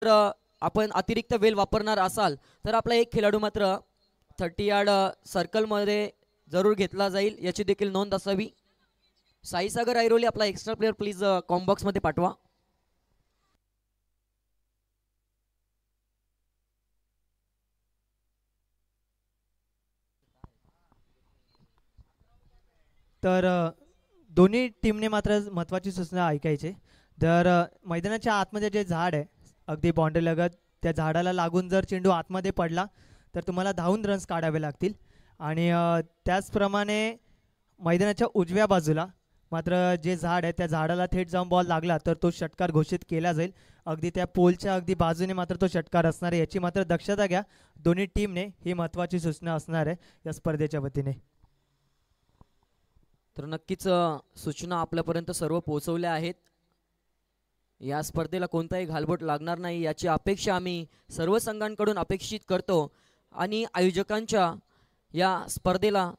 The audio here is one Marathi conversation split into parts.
आपण अतिरिक्त वेळ वापरणार असाल तर आपला एक खेळाडू मात्र 30 यार्ड सर्कलमध्ये जरूर घेतला जाईल, याची देखील नोंद असावी. साईसागर ऐरोली आपला एक्स्ट्रा प्लेअर प्लीज कॉम्बॉक्स मध्ये पाठवा. तर दोन्ही टीमने मात्र महत्त्वाची सूचना ऐकायची. जर मैदानाच्या आतमध्ये जे झाड आहे अगदी बाउंड्री लगत, त्या झाडाला लागून जर चेंडू आतमध्ये पडला तर तुम्हाला धावून रन्स काढावे लागतील. आणि त्याचप्रमाणे मैदानाच्या उजव्या बाजूला मात्र जे झाड आहे त्या झाडाला थेट जाऊन बॉल लागला तर तो षटकार घोषित केला जाईल. अगदी त्या पोलच्या अगदी बाजूने मात्र तो षटकार असणार आहे, याची मात्र दक्षता घ्या दोन्ही टीमने. ही महत्त्वाची सूचना असणार आहे या स्पर्धेच्या वतीने. तर नक्कीच सूचना आपल्यापर्यंत सर्व पोहोचवल्या आहेत. या स्पर्धेला कोणताही घालबोट लागणार नाही याची अपेक्षा आम्ही सर्व संघांकडून अपेक्षित करतो. आणि आयोजकांच्या या स्पर्धेला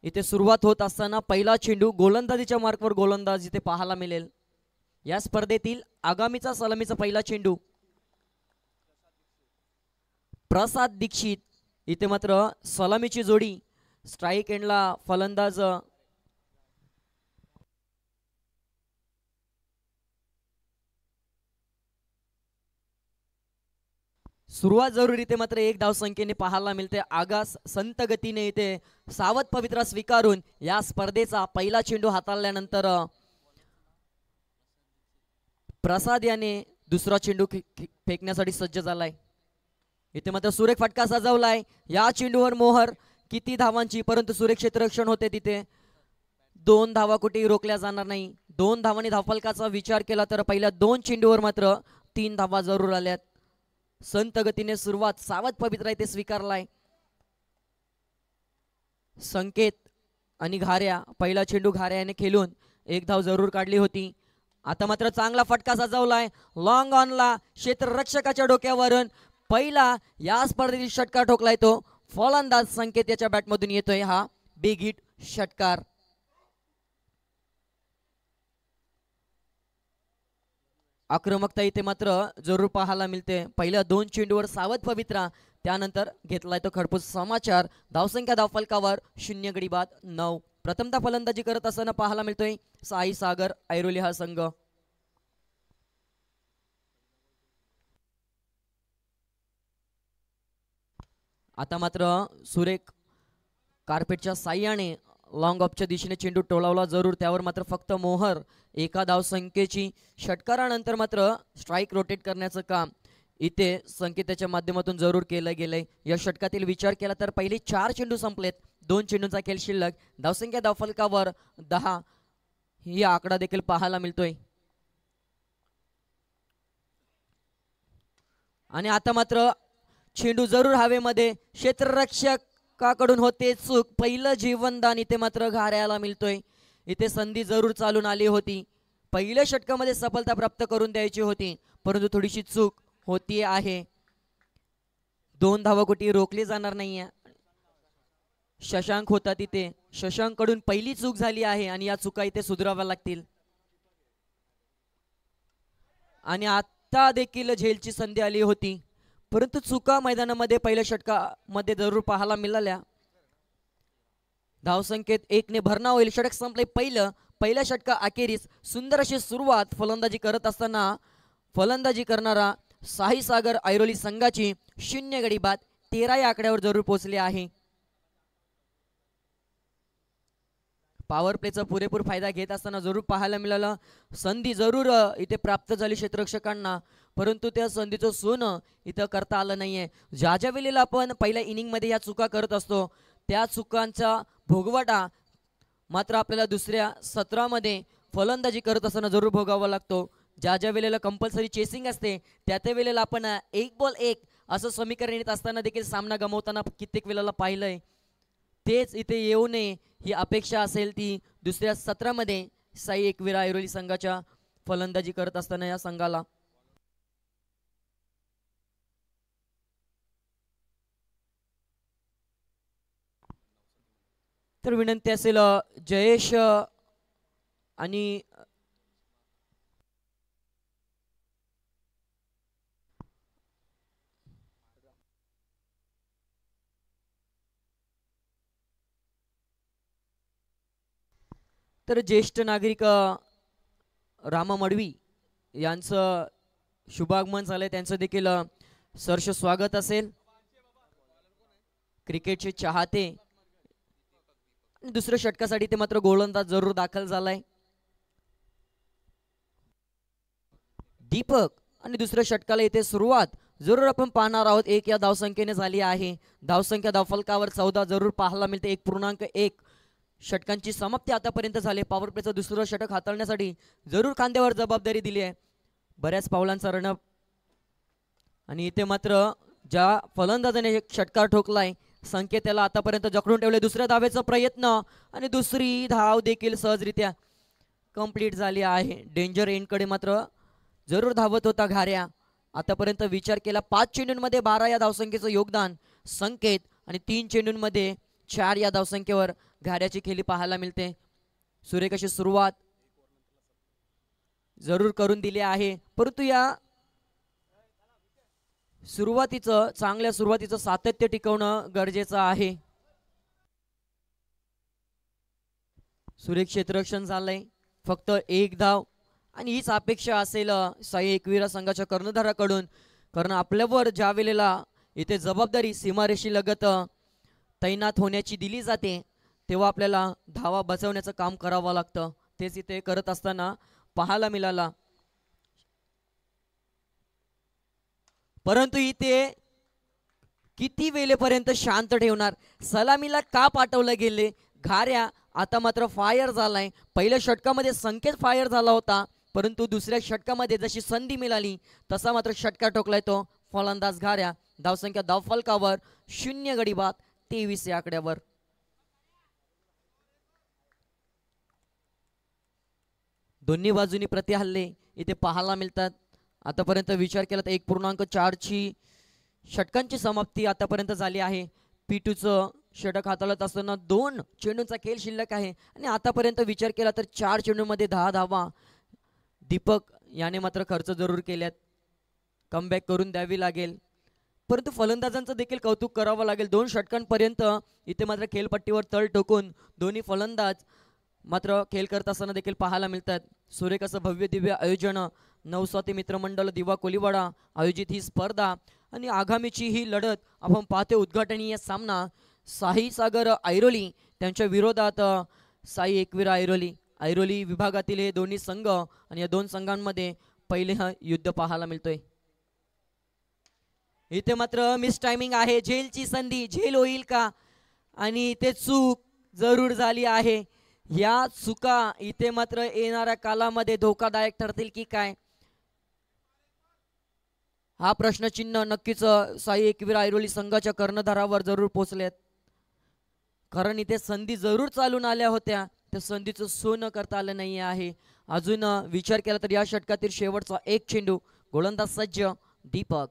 इथे सुरुवात होत असताना पहिला चेंडू गोलंदाजीच्या मार्कवर गोलंदाज इथे पाहायला मिळेल. या स्पर्धेतील आगामीचा सलामीचा पहिला चेंडू प्रसाद दीक्षित. इथे मात्र सलामीची जोडी स्ट्राईक एंडला फलंदाज सुरुवात जरूर इथे मात्र एक धाव संख्येने पाहायला मिळते. आगास संत गतीने इथे सावध पवित्रा स्वीकारून या स्पर्धेचा पहिला चेंडू हाताळल्यानंतर प्रसाद याने दुसरा चेंडू फेकण्यासाठी सज्ज झालाय. इथे मात्र सुरेख फटका सजवलाय. या चेंडूवर मोहर किती धावांची, परंतु सुरेख क्षेत्ररक्षण होते. तिथे 2 धावा कुठेही रोखल्या जाणार नाही. 2 धावांनी धावफलकाचा विचार केला तर पहिल्या 2 चेंडूवर मात्र 3 धावा जरूर आल्यात. संत गतीने सुरुवात सावध पवित्रा इथे स्वीकारलाय. संकेत आणि घाऱ्या, पहिला चेंडू घाऱ्याने खेळून एक धाव जरूर काढली होती. आता मात्र चांगला फटका सजवलाय लॉंग ऑनला क्षेत्ररक्षकाच्या डोक्यावरून पहिला या स्पर्धेतील षटकार ठोकलाय तो फलंदाज संकेत याच्या बॅटमधून येतोय हा बिग हिट षटकार. आक्रमकता इथे मात्र जरूर पाहायला मिळते. पहिल्या 2 चेंडूवर सावध पवित्रा, त्यानंतर घेतलाय तो खडपूस समाचार. धावसंख्या धावफलकावर 0 गडी बाद 9. प्रथमतः फलंदाजी करत असताना पाहायला मिळतोय साई सागर ऐरोली हा संघ. आता मात्र सुरेख कार्पेटच्या साह्याने लॉंग ऑफच्या दिशेने चेंडू टोलावला जरूर, त्यावर मात्र फक्त मोहर. एका धावसंख्येची षटकारानंतर मात्र स्ट्राईक रोटेट करण्याचं काम इथे संकेताच्या माध्यमातून जरूर केलं गेलंय. या षटकातील विचार केला तर पहिले 4 चेंडू संपलेत. 2 चेंडूंचा खेळ शिल्लक. धावसंख्या धावफलकावर 10 ही आकडा देखील पाहायला मिळतोय. आणि आता मात्र चेंडू जरूर हवेमध्ये, क्षेत्ररक्षकाकडून होते चूक. पहिलं जीवनदान इथे मात्र घाऱ्याला मिळतोय. इथे संधी जरूर चालून आली होती. पहिल्या षटकामध्ये सफलता प्राप्त करून द्यायची होती, परंतु थोडीशी चूक होती आहे. 2 धावा कुठे रोखली जाणार नाहीये. शशांक होता तिथे, शशांक कडून पहिली चूक झाली आहे आणि या चुका इथे सुधाराव्या लागतील. आणि आता देखील झेलची संधी आली होती, परंतु चुका मैदानामध्ये पहिल्या षटकामध्ये जरूर पाहायला मिळाल्या. धावसंख्येत 1 ने भरणा होईल. षटक संपले पहिल्या षटका अखेरीस सुंदर अशी सुरुवात फलंदाजी करत असताना फलंदाजी करणारा साई सागर ऐरोली संघाची 0 गडी बाद 13 या आकड्यावर जरूर पोहोचले आहे. पॉवर प्लेचा पुरेपूर फायदा घेत असताना जरूर पाहायला मिळालं. संधी जरूर इथे प्राप्त झाली क्षेत्ररक्षकांना, परंतु त्या संधीचं सोनं इथं करता आलं नाहीये. ज्या ज्या वेळेला आपण पहिल्या इनिंगमध्ये या चुका करत असतो त्या चुकांचा भोगवाटा मात्र आपल्याला दुसऱ्या सत्रामध्ये फलंदाजी करत असताना जरूर भोगावा लागतो. ज्या ज्या वेळेला कंपल्सरी चेसिंग असते त्या त्या वेळेला आपण 1 बॉल 1 असं समीकरण येत असताना देखील सामना गमावताना कित्येक वेळेला पाहिलंय. तेच इथे येऊ नये ही अपेक्षा असेल ती दुसऱ्या सत्रामध्ये साई एकविरा ऐरोली संघाच्या फलंदाजी करत असताना या संघाला. तर विनंती असेल जयेश आणि तर ज्येष्ठ नागरिक रामा मडवी यांचं शुभागमन झालंय, त्यांचं देखील सहर्ष स्वागत असेल. क्रिकेटचे चाहते दुसऱ्या षटकासाठी ते मात्र गोलंदाज जरूर दाखल झालाय. दीपक आणि दुसऱ्या षटकाला इथे सुरुवात जरूर आपण पाहणार आहोत. 1 या धावसंख्येने झाली आहे. धावसंख्या धावफलकावर 14 जरूर पाहायला मिळते. 1.1 षटकांची समाप्ती आतापर्यंत झाली. पॉवर प्लेचं दुसरं षटक हाताळण्यासाठी जरूर खांद्यावर जबाबदारी दिली आहे. बऱ्याच पावलांचा रनअप आणि इथे मात्र ज्या फलंदाजाने एक षटकार ठोकलाय संकेताला आतापर्यंत जखडून ठेवले. दुसऱ्या धावेचा प्रयत्न आणि दुसरी धाव देखील सहजरित्या कंप्लीट झाली आहे. डेंजर एंडकडे मात्र जरूर धावत होता घाऱ्या. आतापर्यंत विचार केला 5 चेंडूंमध्ये 12 या धावसंख्येचं योगदान संकेत आणि 3 चेंडूंमध्ये 4 या धावसंख्येवर घाऱ्याची खेळी पाहायला मिळते. सुरेख अशी सुरुवात जरूर करून दिली आहे, परंतु या चांगल्या सुरुवातीचं सातत्य टिकवणं गरजेचं आहे. सुरेख क्षेत्ररक्षण झालंय, फक्त 1 धाव आणि हीच अपेक्षा असेल साई एकविरा संघाच्या कर्णधाराकडून, कारण आपल्यावर ज्या वेळेला इथे जबाबदारी सीमारेषी लगत तैनात होण्याची दिली जाते तेव्हा आपल्याला धावा बचवण्याचं काम करावं लागतं. तेच इथे करत असताना पाहायला मिळाला. परंतु इथे किती वेळेपर्यंत शांत ठेवणार, सलामीला का पाठवलं गेले घाऱ्या. आता मात्र फायर झालाय. पहिल्या षटकामध्ये संकेत फायर झाला होता, परंतु दुसऱ्या षटकामध्ये जशी संधी मिळाली तसा मात्र षटकार ठोकलाय तो फलंदाज घाऱ्या. धावसंख्या धावफलकावर 0 गडी बाद 23 या आकड्यावर. दोन्ही बाजूनी प्रतिहल्ले इथे पाहायला मिळतात. आतापर्यंत विचार केला तर 1.4 ची षटकांची समाप्ती आतापर्यंत झाली आहे. P2चं षटक हाताळत असताना 2 चेंडूंचा खेळ शिल्लक आहे आणि आतापर्यंत विचार केला तर 4 चेंडूंमध्ये 10 धावा दीपक याने मात्र खर्च जरूर केल्यात. कमबॅक करून द्यावी लागेल, परंतु फलंदाजांचं देखील कौतुक करावं लागेल. 2 षटकांपर्यंत इथे मात्र खेळपट्टीवर तळ ठोकून दोन्ही फलंदाज मात्र खेळ करत असताना देखील पाहायला मिळतात. सुरेख असं भव्य दिव्य आयोजन नवसाती मित्रमंडळ दिवा कोलीवाडा आयोजित ही स्पर्धा आणि आगामीची ही लढत आपण पाहते. उद्घाटनीय सामना साई सागर ऐरोली त्यांच्या विरोधात साई एकविरा ऐरोली विभागातील हे दोन्ही संघ आणि या 2 संघांमध्ये पहिले हा युद्ध पाहायला मिळतोय. इथे मात्र मिस टायमिंग आहे. झेलची संधी, झेल होईल का, आणि इथे चूक जरूर झाली आहे. या चुका इथे मात्र येणाऱ्या कालामध्ये धोकादायक ठरतील की काय, हा प्रश्नचिन्ह नक्कीच साई एकविरा ऐरोली संघाच्या कर्णधारावर जरूर पोहोचलेत. कारण इथे संधी जरूर चालून आल्या होत्या, त्या संधीचं सोनं करता आलं नाही आहे. अजून विचार केला तर या षटकातील शेवटचा 1 चेंडू, गोलंदाज सज्ज दीपक.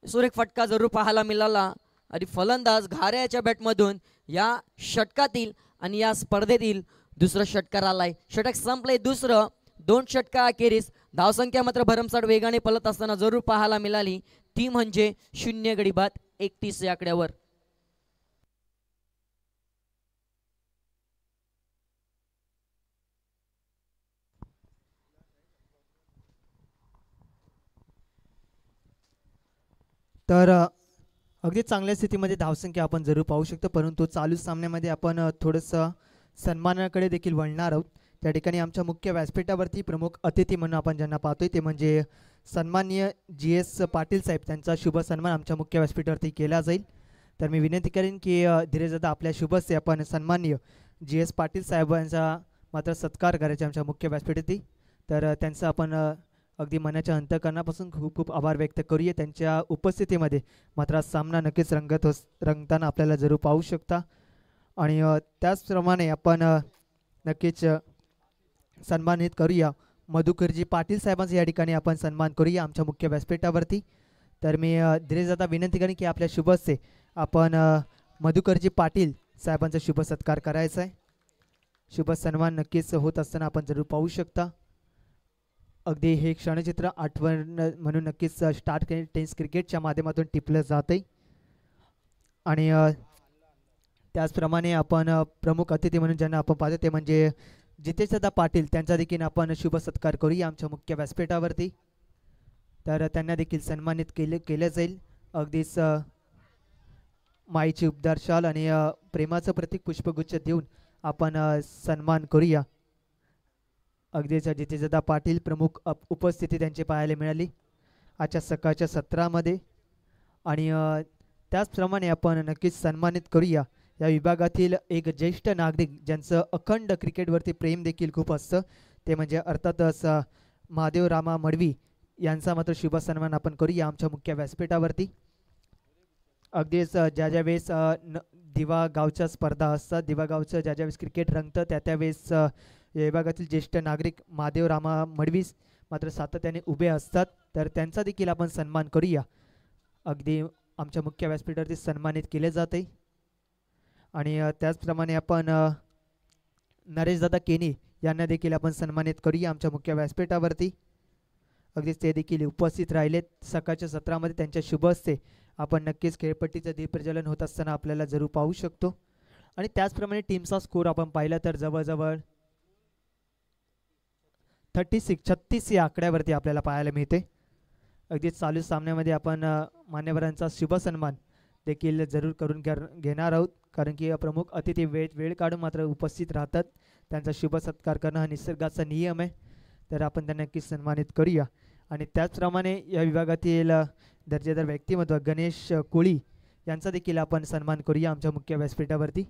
सुरेख फटका जरूर पाहायला मिळाला आणि फलंदाज घाऱ्याच्या बॅटमधून या षटकातील आणि या स्पर्धेतील दुसरं षटकार आलाय. षटक संपलंय दुसरं. 2 षटका अखेरीस धावसंख्या मात्र भरमसाठ वेगाने पळत असताना जरूर पाहायला मिळाली, ती म्हणजे 0 गडी बाद 31 या आकड्यावर. तर अगदी चांगल्या स्थितीमध्ये धावसंख्या आपण जरूर पाहू शकतो, परंतु चालू सामन्यामध्ये आपण थोडंसं सन्मानाकडे देखील वळणार आहोत. त्या ठिकाणी आमच्या मुख्य व्यासपीठावरती प्रमुख अतिथी म्हणून आपण ज्यांना पाहतोय ते म्हणजे सन्माननीय GS पाटील साहेब, त्यांचा शुभ सन्मान आमच्या मुख्य व्यासपीठावरती केला जाईल. तर मी विनंती करेन की धीरेदादा आपल्या शुभस्य आपण सन्माननीय GS पाटील साहेबांचा मात्र सत्कार करायचा आमच्या मुख्य व्यासपीठावरती. तर त्यांचं आपण अगदी मनाच्या अंतःकरणापासून खूप खूप आभार व्यक्त करूया. त्यांच्या उपस्थितीमध्ये मात्र सामना नक्कीच रंगताना आपल्याला जरूर पाहू शकता. आणि त्याचप्रमाणे आपण नक्कीच सन्मानित करूया मधुकरजी पाटील साहेबांचा या ठिकाणी आपण सन्मान करूया आमच्या मुख्य व्यासपीठावरती. तर मी धीरेदादा विनंती करेन की आपल्या शुभस्य आपण मधुकरजी पाटील साहेबांचा शुभ सत्कार करायचा आहे. शुभ सन्मान नक्कीच होत असताना आपण जरूर पाहू शकता. अगदी हे क्षणचित्र आठवण म्हणून नक्कीच स्टार्ट टेनिस क्रिकेटच्या माध्यमातून टिपलं जाते. आणि त्याचप्रमाणे आपण प्रमुख अतिथी म्हणून ज्यांना आपण पाहतो ते म्हणजे जितेशदा पाटील, त्यांचा देखील आपण शुभ सत्कार करूया आमच्या मुख्य व्यासपीठावरती. तर त्यांना देखील सन्मानित केलं जाईल. अगदीच माईची उबदार शाल आणि प्रेमाचं प्रतीक पुष्पगुच्छ देऊन आपण सन्मान करूया. अगदीच जितेशदा पाटील प्रमुख उपस्थिती त्यांची पाहायला मिळाली आजच्या सकाळच्या सत्रामध्ये. आणि त्याचप्रमाणे आपण नक्कीच सन्मानित करूया या विभागातील एक ज्येष्ठ नागरिक ज्यांचं अखंड क्रिकेटवरती प्रेम देखील खूप असतं, ते म्हणजे अर्थातच महादेव रामा मडवी यांचा मात्र शुभ सन्मान आपण करूया आमच्या मुख्य व्यासपीठावरती. अगदीच ज्या ज्या वेळेस दिवा गावच्या स्पर्धा असतात, दिवा गावचं ज्या ज्या वेळेस क्रिकेट रंगतं त्या त्यावेळेस या विभागातील ज्येष्ठ नागरिक महादेव रामा मडवीस मात्र सातत्याने उभे असतात, तर त्यांचा देखील आपण सन्मान करूया. अगदी आमच्या मुख्य व्यासपीठावरती सन्मानित केले जाते. आणि त्याचप्रमाणे आपण नरेशदादा केनी यांना देखील आपण सन्मानित करूया आमच्या मुख्य व्यासपीठावरती. अगदीच ते देखील उपस्थित राहिलेत सकाळच्या सत्रामध्ये. त्यांच्या शुभ हस्ते आपण नक्कीच खेळपट्टीचं दीपप्रज्वलन होत असताना आपल्याला जरूर पाहू शकतो. आणि त्याचप्रमाणे टीमचा स्कोर आपण पाहिला तर जवळजवळ 36 या आकड्यावरती आपल्याला पाहायला मिळते. अगदीच चालू सामन्यामध्ये आपण मान्यवरांचा शुभ सन्मान देखील जरूर करून घेणार आहोत, कारण की प्रमुख अतिथी वेळ काढून मात्र उपस्थित राहतात. त्यांचा शुभ सत्कार करणं हा निसर्गाचा नियम आहे, तर आपण त्यांना नक्कीच सन्मानित करूया. आणि त्याचप्रमाणे या विभागातील दर्जेदार व्यक्तिमत्व गणेश कोळी यांचा देखील आपण सन्मान करूया आमच्या मुख्य व्यासपीठावरती.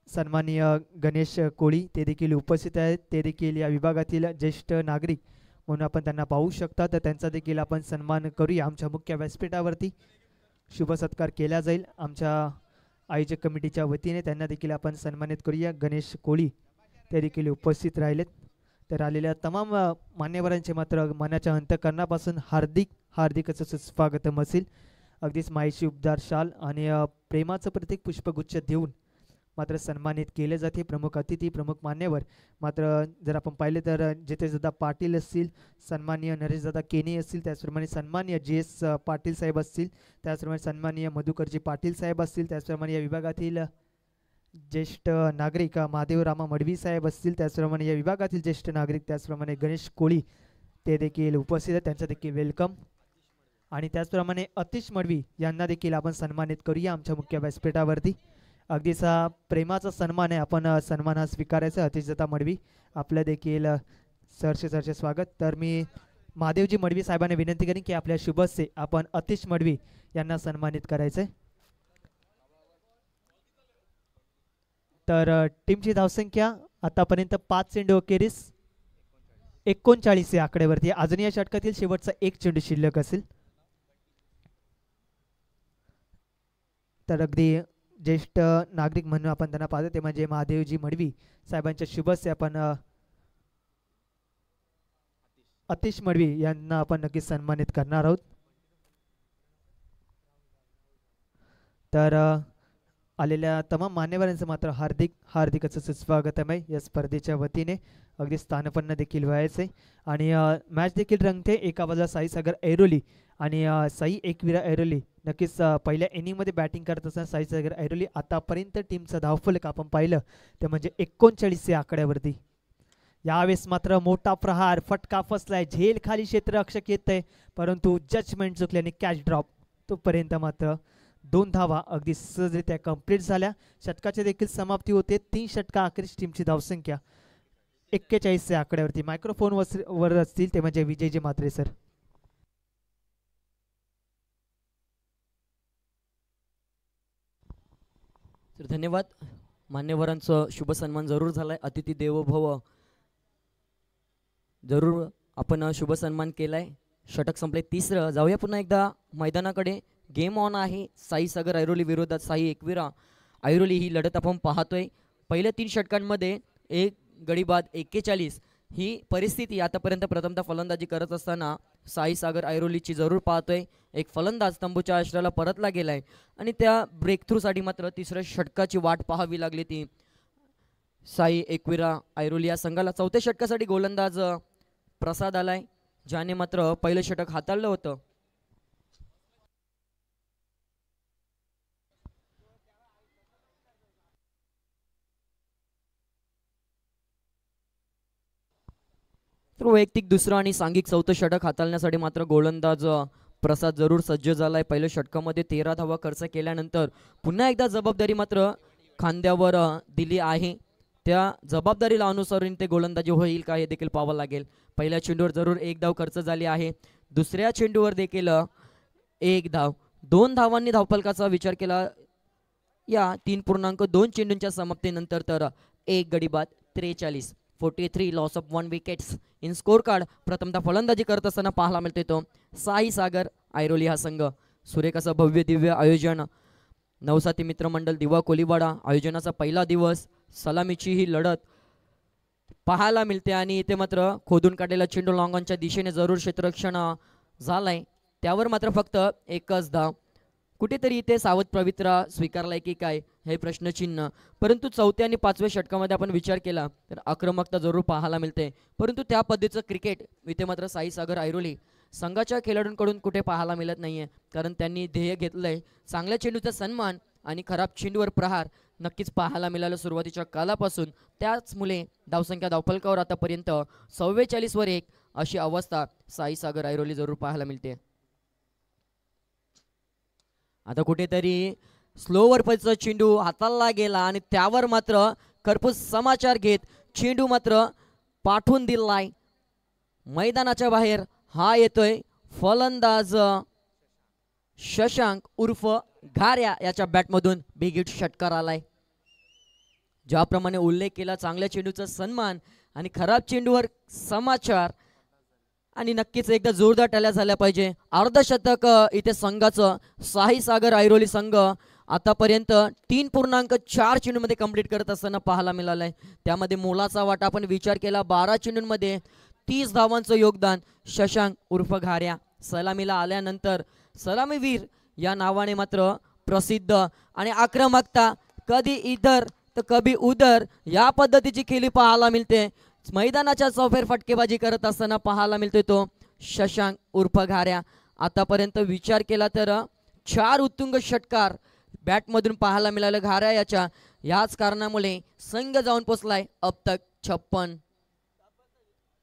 सन्माननीय गणेश कोळी ते देखील उपस्थित आहेत. ते देखील या विभागातील ज्येष्ठ नागरिक म्हणून आपण त्यांना पाहू शकता, तर त्यांचा देखील आपण सन्मान करूया आमच्या मुख्य व्यासपीठावरती. शुभ सत्कार केला जाईल आमच्या आयोजक कमिटीच्या वतीने. त्यांना देखील आपण सन्मानित करूया. गणेश कोळी ते देखील उपस्थित राहिलेत. तर आलेल्या तमाम मान्यवरांचे मात्र मनाच्या अंतःकरणापासून हार्दिक असं स्वागतम असेल. अगदीच माईशी उबदार शाल आणि प्रेमाचं प्रतीक पुष्पगुच्छ देऊन मात्र सन्मानित केले जाते प्रमुख अतिथी प्रमुख मान्यवर. मात्र जर आपण पाहिले तर जितेशदादा पाटील असतील, सन्माननीय नरेशदादा केनी असतील, त्याचप्रमाणे सन्माननीय JS पाटील साहेब असतील, त्याचप्रमाणे सन्माननीय मधुकरजी पाटील साहेब असतील, त्याचप्रमाणे या विभागातील ज्येष्ठ नागरिक महादेव रामा मडवी साहेब असतील, त्याचप्रमाणे या विभागातील ज्येष्ठ नागरिक त्याचप्रमाणे गणेश कोळी ते देखील उपस्थित आहेत. त्यांचं देखील वेलकम. आणि त्याचप्रमाणे अतिश मडवी यांना देखील आपण सन्मानित करूया आमच्या मुख्य व्यासपीठावरती. अगदीच प्रेमाचा सन्मान आहे, आपण सन्मान हा स्वीकारायचा. अतिशदादा मडवी आपलं देखील सरसे स्वागत. तर मी महादेवजी मडवी साहेबांना विनंती करेन की आपल्या शुभ हस्ते आपण अतिश मडवी यांना सन्मानित करायचंय. तर टीमची धावसंख्या आतापर्यंत 5 चेंडू अखेरीस 39 या आकड्यावरती. अजून या षटकातील शेवटचा एक चेंडू शिल्लक असेल. तर अगदी ज्येष्ठ नागरिक म्हणून आपण त्यांना पाहतो ते म्हणजे महादेवजी मडवी साहेबांच्या शुभ हस्ते आपण अतिश मडवी यांना आपण नक्कीच सन्मानित करणार आहोत. तर आलेल्या तमाम मान्यवरांचं मात्र हार्दिक असं सुस्वागतम आहे या स्पर्धेच्या वतीने. अगदी स्थानपन्न देखील व्हायचं आहे. आणि मॅच देखील रंगते. एका बाजूला साई सागर ऐरोली आणि साई एकविरा ऐरोली नक्कीच पहिल्या इनिंगमध्ये बॅटिंग करत असताना साई सागर ऐरोली आतापर्यंत टीमचा धावफलक आपण पाहिलं ते म्हणजे 39 या आकड्यावरती. यावेळेस मात्र मोठा प्रहार फटका फसलाय, झेल खाली क्षेत्ररक्षक येत आहे, परंतु जजमेंट चुकल्याने कॅच ड्रॉप. तोपर्यंत मात्र 2 धावा अगदी सहजरित्या कंप्लीट झाल्या. षटकाची देखील समाप्ती होते. 3 षटका अखेरीस टीमची धावसंख्या 41 या आकड्यावरती. मायक्रोफोन वर असतील ते म्हणजे विजयजी म्हात्रे सर. तर धन्यवाद. मान्यवरांचं शुभ सन्मान जरूर झालाय. अतिथी देवो भव जरूर आपण शुभ सन्मान केलाय. षटक संपले 3रं. जाऊया पुन्हा एकदा मैदानाकडे. गेम ऑन आहे. साई सागर ऐरोली विरोधात साई एकविरा ऐरोली ही लढत आपण पाहतोय. पहिल्या 3 षटकांमध्ये एक गडी बाद 41 ही परिस्थिती आतापर्यंत प्रथमतः फलंदाजी करत असताना साई सागर ऐरोलीची जरूर पाहतोय. एक फलंदाज तंबूच्या आश्रयाला परतला गेलाय आणि त्या ब्रेक थ्रूसाठी मात्र 3ऱ्या षटकाची वाट पाहावी लागली. ती साई एकविरा ऐरोली या संघाला 4थ्या षटकासाठी गोलंदाज प्रसाद आलाय, ज्याने मात्र पहिलं षटक हाताळलं होतं. तर वैयक्तिक दुसरं आणि सांघिक चौथं षटक हाताळण्यासाठी मात्र गोलंदाज प्रसाद जरूर सज्ज झालाय. पहिल्या षटकामध्ये 13 धावा खर्च केल्यानंतर पुन्हा एकदा जबाबदारी मात्र खांद्यावर दिली आहे. त्या जबाबदारीला अनुसरून ते गोलंदाजी होईल का हे देखील पाहावं लागेल. पहिल्या चेंडूवर जरूर 1 धाव खर्च झाली आहे. दुसऱ्या चेंडूवर देखील 1 धाव. 2 धावांनी धावफलकाचा विचार केला या 3.2 चेंडूंच्या समाप्तीनंतर तर 1 गडी बाद 43. 43 loss of 1 wickets in score card. प्रथमतः फलंदाजी करत असताना पाहायला मिळते तो साई सागर ऐरोली हा संघ. सुरेख असं भव्य दिव्य आयोजन. नवसाती मित्रमंडळ दिवा कोलीवाडा आयोजनाचा पहिला दिवस. सलामीची ही लढत पाहायला मिळते आणि इथे मात्र खोदून काढलेला चेंडू लॉंगॉनच्या दिशेने जरूर क्षेत्ररक्षण झालाय. त्यावर मात्र फक्त 1च धाव. कुठेतरी इथे सावध पवित्रा स्वीकारलाय की काय हे प्रश्नचिन्ह. परंतु चौथ्या आणि 5व्या षटकामध्ये आपण विचार केला तर आक्रमकता जरूर पाहायला मिळते. परंतु त्या पद्धतीचं क्रिकेट इथे मात्र साई सागर ऐरोली संघाच्या खेळाडूंकडून कुठे पाहायला मिळत नाहीये. कारण त्यांनी ध्येय घेतलंय चांगल्या चेंडूचा सन्मान आणि खराब चेंडूवर प्रहार नक्कीच पाहायला मिळालं सुरुवातीच्या कालापासून. त्याच मुले धावसंख्या धावफलकावर आतापर्यंत 44 वर 1 अशी अवस्था साई सागर ऐरोली जरूर पाहायला मिळते. आता कुठेतरी स्लोवर पलचा चेंडू हाताळला गेला आणि त्यावर मात्र खरपूस समाचार घेत चेंडू मात्र पाठवून दिलाय मैदानाच्या बाहेर. हा येतोय फलंदाज शशांक उर्फ घाऱ्या याच्या बॅटमधून बिग हिट षटकार आलाय. ज्याप्रमाणे उल्लेख केला चांगल्या चेंडूचा सन्मान आणि खराब चेंडूवर समाचार आणि नक्कीच एकदा जोरदार टाळ्या झाल्या पाहिजे. अर्धशतक इथे संघाचं साई सागर ऐरोली संघ आतापर्यंत 3.4 चेंडूमध्ये कंप्लीट करत असताना पाहायला मिळालंय. त्यामध्ये मोलाचा वाटा आपण विचार केला 12 चेंडूंमध्ये 30 धावांचं योगदान शशांक उर्फ घाऱ्या. सलामीला आल्यानंतर सलामीवीर या नावाने मात्र प्रसिद्ध आणि आक्रमकता कधी इधर तर कभी उधर या पद्धतीची खेळी पाहायला मिळते. मैदानाच्या चौफेर फटकेबाजी करत असताना पाहायला मिळतोय तो शशांक उर्फ घाऱ्या. आतापर्यंत विचार केला तर 4 उत्तुंग षटकार बॅटमधून पाहायला मिळालं घाऱ्या याच्या. याच कारणामुळे संघ जाऊन पोचलाय अब तक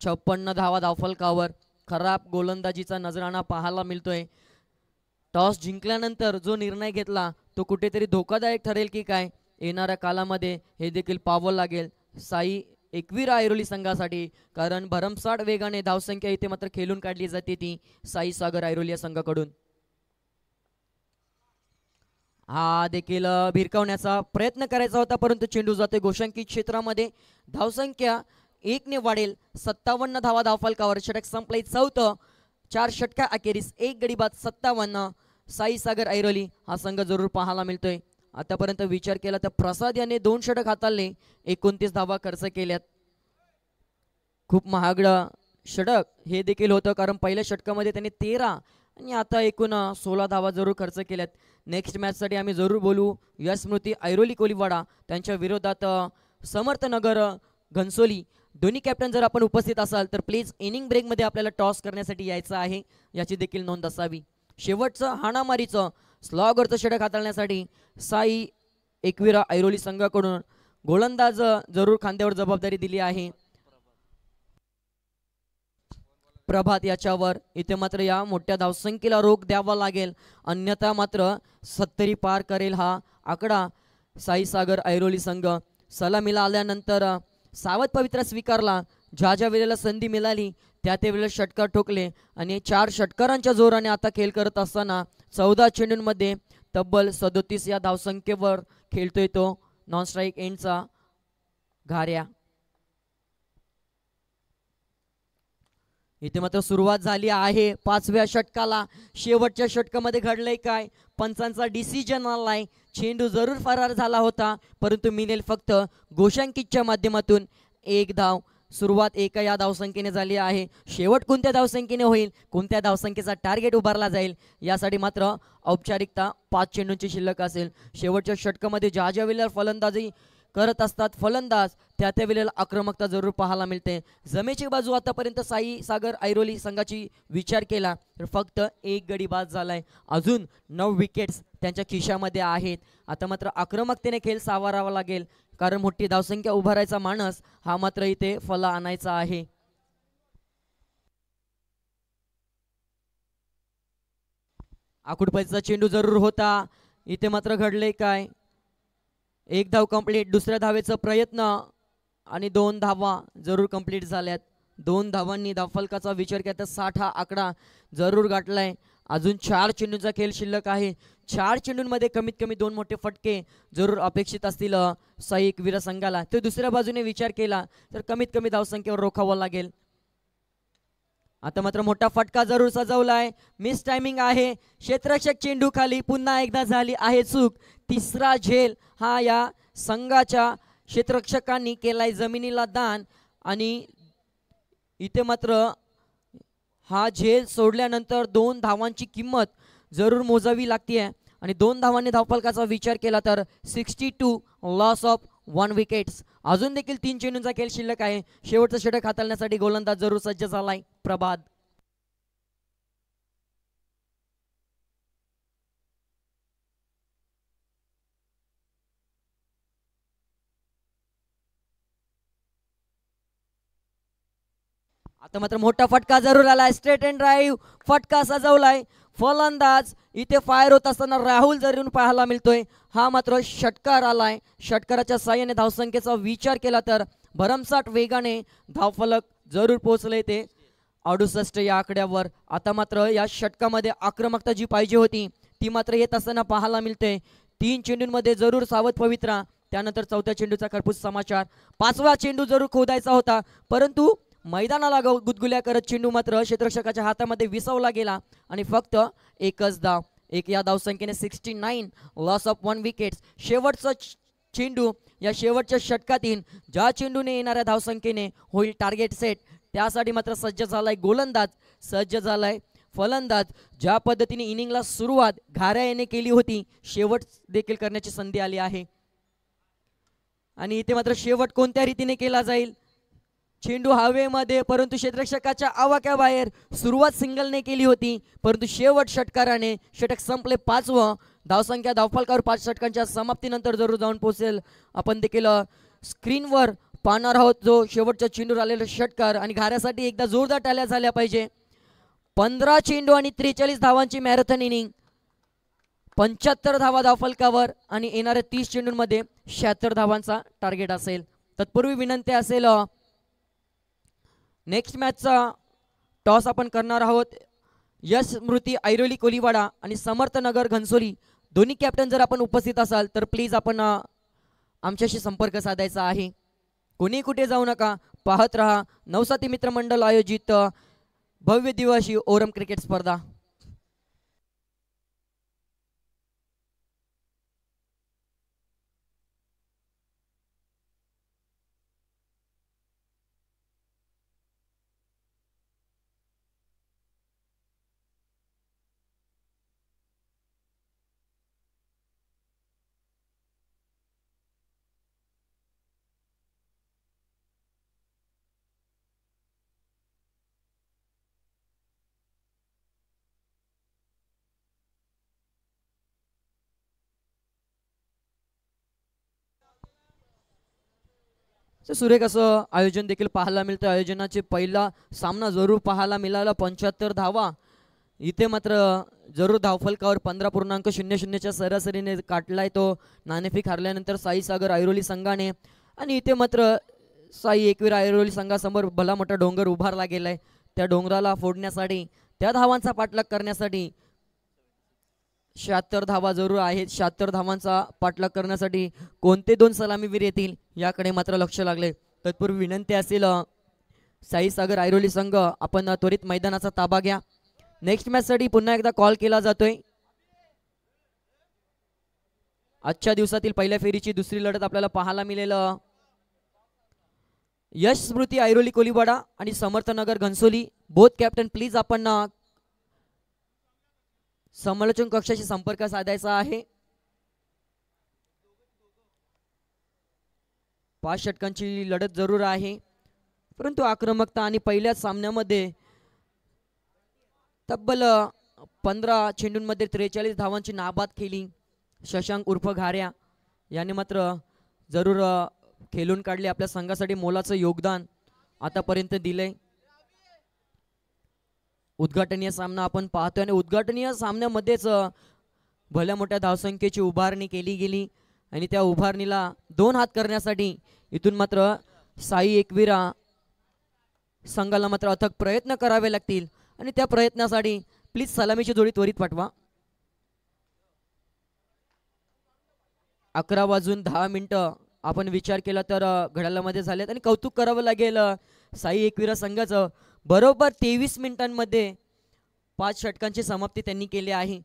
56 धावा धावफलकावर. खराब गोलंदाजीचा नजराणा पाहायला मिळतोय. टॉस जिंकल्यानंतर जो निर्णय घेतला तो कुठेतरी धोकादायक ठरेल की काय येणाऱ्या कालामध्ये हे देखील पाहावं लागेल साई एकवीरा ऐरोली संघासाठी. कारण भरमसाठ वेगाने धावसंख्या इथे मात्र खेळून काढली जाते ती साई सागर ऐरोली या संघाकडून. हा देखील भिरकावण्याचा प्रयत्न करायचा होता परंतु चेंडू जातोय गोशांकित क्षेत्रामध्ये. धावसंख्या 1 ने वाढेल. 57 धावा धावफलकावर. षटक संपलंय 4थं. 4 षटका अखेरीस 1 गडी बाद 57. साई सागर ऐरोली हा संघ जरूर पाहायला मिळतोय. आतापर्यंत विचार केला तर प्रसाद याने 2 षटक हाताळले 29 धावा खर्च केल्यात. खूप महागडं षटक हे देखील होतं कारण पहिल्या षटकामध्ये त्यांनी 13 आणि आता एकूण 16 धावा जरूर खर्च केल्यात. नेक्स्ट मॅचसाठी आम्ही जरूर बोलू. यश स्मृती ऐरोली कोलीवाडा त्यांच्या विरोधात समर्थनगर घनसोली. दोन्ही कॅप्टन जर आपण उपस्थित असाल तर प्लीज इनिंग ब्रेकमध्ये आपल्याला टॉस करण्यासाठी यायचं आहे याची देखील नोंद असावी. शेवटचं हाणामारीचं स्लॉगरचं षटक हाताळण्यासाठी साई एकविरा ऐरोली संघाकडून गोलंदाज जरूर खांद्यावर जबाबदारी दिली आहे प्रभात याच्यावर. इथे मात्र या मोठ्या धावसंख्येला रोख द्यावा लागेल अन्यथा मात्र 70 पार करेल हा आकडा साई सागर ऐरोली संघ. सलामीला आल्यानंतर सावध पवित्रा स्वीकारला. ज्या वेळेला संधी मिळाली त्या वेळेला षटकार ठोकले आणि 4 षटकारांच्या जोराने आता खेळ करत असताना 14 चेंडूंमध्ये तब्बल 37 या धावसंख्येवर खेळतोय तो नॉन स्ट्राईक एंडचा घाऱ्या. इथे मात्र सुरुवात झाली आहे 5व्या षटकाला. शेवटच्या षटकामध्ये घडलंय काय पंचांचा डिसिजन आलाय. चेंडू जरूर फरार झाला होता परंतु मिळेल फक्त गोशांकितच्या माध्यमातून 1 धाव. सुरुवात 1 या धावसंख्येने झाली आहे. शेवट कोणत्या धावसंख्येने होईल कोणत्या धावसंख्येचा टार्गेट उभारला जाईल यासाठी मात्र औपचारिकता 5 चेंडूंची शिल्लक असेल. शेवटच्या षटकामध्ये ज्या वेळेला फलंदाजी करत असतात फलंदाज त्या वेळेला आक्रमकता जरूर पाहायला मिळते. जमेची बाजू आतापर्यंत साई सागर ऐरोली संघाची विचार केला तर फक्त 1 गडी बाद झालाय. अजून 9 विकेट्स त्यांच्या खिशामध्ये आहेत. आता मात्र आक्रमकतेने खेळ सावरावा लागेल कारण मोठी धावसंख्या उभारायचा मानस हा मात्र इथे फला आणायचा आहे. आकुडपैचा चेंडू जरूर होता, इथे मात्र घडले काय, एक धाव कंप्लीट. दुसऱ्या धावेचा प्रयत्न आणि 2 धावा जरूर कंप्लीट झाल्यात. 2 धावांनी धावफलकाचा विचार केला तर 60 हा आकडा जरूर गाठलाय. अजून 4 चेंडूंचा खेळ शिल्लक आहे. 4 चेंडूंमध्ये कमीत कमी 2 मोठे फटके जरूर अपेक्षित असतील साई एकवीर संघाला. तो दुसऱ्या बाजूने विचार केला तर कमीत कमी धावसंख्येवर रोखावं लागेल. आता मात्र मोठा फटका जरूर सजवलाय. मिस टायमिंग आहे. क्षेत्ररक्षक चेंडू खाली. पुन्हा एकदा झाली आहे चूक. तिसरा झेल हा या संघाच्या क्षेत्ररक्षकांनी केलाय जमिनीला दान. आणि इथे मात्र हा झेल सोडल्यानंतर 2 धावांची किंमत जरूर मोजावी लागते. आणि 2 धावांनी धावफलकाचा विचार केला तर 62 लॉस ऑफ 1 विकेट्स. अजून देखील 3 चेंडूंचा खेळ शिल्लक आहे. शेवटचं षटक हाताळण्यासाठी गोलंदाज जरूर सज्ज झालाय प्रभात. आता मात्र मोठा फटका जरूर आलाय. स्ट्रेट अँड ड्राईव्ह फटका सजवलाय. फलंदाज इथे फायर होत असताना राहुल जरूर पाहायला मिळतोय. हा मात्र षटकार आलाय. षटकाराच्या साह्याने धावसंख्येचा विचार केला तर भरमसाठ वेगाने धावफलक जरूर पोहोचले ते 68 या आकड्यावर. आता मात्र या षटकामध्ये आक्रमकता जी पाहिजे होती ती मात्र येत असताना पाहायला मिळते. 3 चेंडूंमध्ये जरूर सावध पवित्रा. त्यानंतर 4थ्या चेंडूचा खरपूस समाचार. 5वा चेंडू जरूर खोदायचा होता परंतु मैदानाला गुदगुल्या करत चेंडू मात्र क्षेत्ररक्षकाच्या हातामध्ये विसवला गेला आणि फक्त एकच धाव. या धावसंख्येने 69 लॉस ऑफ 1 विकेट्स. शेवटचा चेंडू या शेवटच्या षटकातील ज्या चेंडूने येणाऱ्या धावसंख्येने होईल टार्गेट सेट त्यासाठी मात्र सज्ज झालाय गोलंदाज, सज्ज झालाय फलंदाज. ज्या पद्धतीने इनिंगला सुरुवात घाऱ्या याने केली होती शेवट देखील करण्याची संधी आली आहे. आणि इथे मात्र शेवट कोणत्या रीतीने केला जाईल. चेंडू हवेमध्ये परंतु क्षेत्ररक्षकाच्या आवाक्याबाहेर. सुरुवात सिंगलने केली होती परंतु शेवट षटकाराने षटक संपले. 5वं धावसंख्या धावफलकावर 5 षटकांच्या समाप्तीनंतर जरूर जाऊन पोहोचेल. आपण देखील स्क्रीनवर पाहणार आहोत जो शेवटच्या चेंडूवर आलेला षटकार. आणि घाऱ्यासाठी एकदा जोरदार टाळ्या झाल्या पाहिजे. 15 चेंडू आणि 43 धावांची मॅरेथॉन इनिंग. 75 धावा धावफलकावर आणि येणाऱ्या 30 चेंडूंमध्ये 76 धावांचा टार्गेट असेल. तत्पूर्वी विनंती असेल नेक्स्ट मॅचचा टॉस आपण करणार आहोत. यश स्मृती ऐरोली कोलीवाडा आणि समर्थ नगर घनसोली दोन्ही कॅप्टन जर आपण उपस्थित असाल तर प्लीज आपण आमच्याशी संपर्क साधायचा आहे. कोणी कुठे जाऊ नका. पाहत रहा नवसाती मित्रमंडळ आयोजित भव्य दिवशी ओरम क्रिकेट स्पर्धा. सुरेख असं आयोजन देखील पाहायला मिळतं. आयोजनाचे पहिला सामना जरूर पाहायला मिळाला. 75 धावा इथे मात्र जरूर धावफलकावर 15.00च्या सरासरीने काटलाय तो नाणेफेक हारल्यानंतर साई सागर ऐरोली संघाने. आणि इथे मात्र साई एकवीर ऐरोली संघासमोर भला मोठा डोंगर उभारला गेलाय. त्या डोंगराला फोडण्यासाठी त्या धावांचा पाठलाग करण्यासाठी 76 धावा जरूर आहेत. 76 धावांचा पाठलाग करण्यासाठी कोणते 2 सलामीवीर येतील याकडे मात्र लक्ष लागले. तत्पूर्वी विनंती असेल साई सागर ऐरोली संघ आपण त्वरित मैदानाचा ताबा घ्या. नेक्स्ट मॅचसाठी पुन्हा एकदा कॉल केला जातोय. आजच्या दिवसातील पहिल्या फेरीची दुसरी लढत आपल्याला पाहायला मिळेल. यश स्मृती ऐरोली कोलीवाडा आणि Samarth Nagar Ghansoli. Both captain please आपण समालोचन कक्षाशी संपर्क साधायचा आहे. 5 षटकांची लढत जरूर आहे परंतु आक्रमकता आणि पहिल्याच सामन्यामध्ये तब्बल 15 चेंडूंमध्ये 43 धावांची नाबाद केली. शशांक उर्फ घाऱ्या याने मात्र जरूर खेळून काढले. आपल्या संघासाठी मोलाचं योगदान आतापर्यंत दिलंय. उद्घाटनीय सामना आपण पाहतोय आणि उद्घाटनीय सामन्यामध्येच भल्या मोठ्या धावसंख्येची उभारणी केली गेली आणि त्या उभारणीला 2 हात करण्यासाठी इथून मात्र साई एकविरा संघाला मात्र अथक प्रयत्न करावे लागतील आणि त्या प्रयत्नासाठी प्लीज सलामीची जोडी त्वरित पाठवा. 11:10 आपण विचार केला तर घड्याळामध्ये झालेत आणि कौतुक करावं लागेल साई एकविरा संघाचं. बरोबर 23 मिनिटांमध्ये 5 षटकांची समाप्ती त्यांनी केली आहे.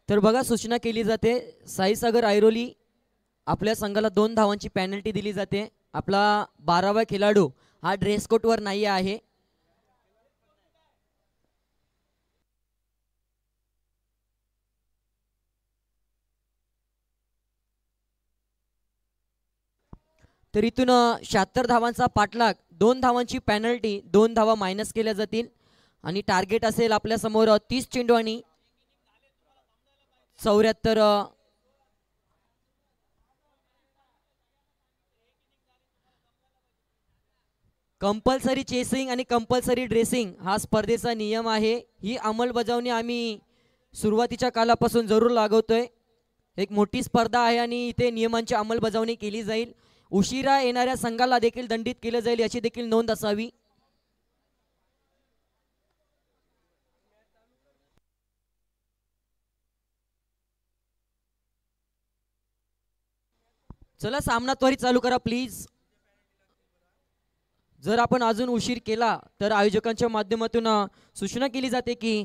तर बघा सूचना केली जाते साईसागर ऐरोली आपल्या संघाला 2 धावांची पेनल्टी दिली जाते. आपला 12वा खेळाडू हा ड्रेस कोटवर नाही आहे. तर इथून 76 धावांचा पाठलाग, 2 धावांची पेनल्टी, 2 धावा मायनस केल्या जातील आणि टार्गेट असेल आपल्या समोर 30 चेंडू आणि 74. कंपल्सरी चेसिंग आणि कंपल्सरी ड्रेसिंग हा स्पर्धेचा नियम आहे. ही अंमलबजावणी आम्ही सुरुवातीच्या कालापासून जरूर लागवतोय. एक मोठी स्पर्धा आहे आणि इथे नियमांची अंमलबजावणी केली जाईल. उशिरा येणाऱ्या संघाला देखील दंडित केलं जाईल याची देखील नोंद असावी. चला सामना त्वरित चालू करा प्लीज. जर आपण अजून उशीर केला तर आयोजकांच्या माध्यमातून सूचना केली जाते की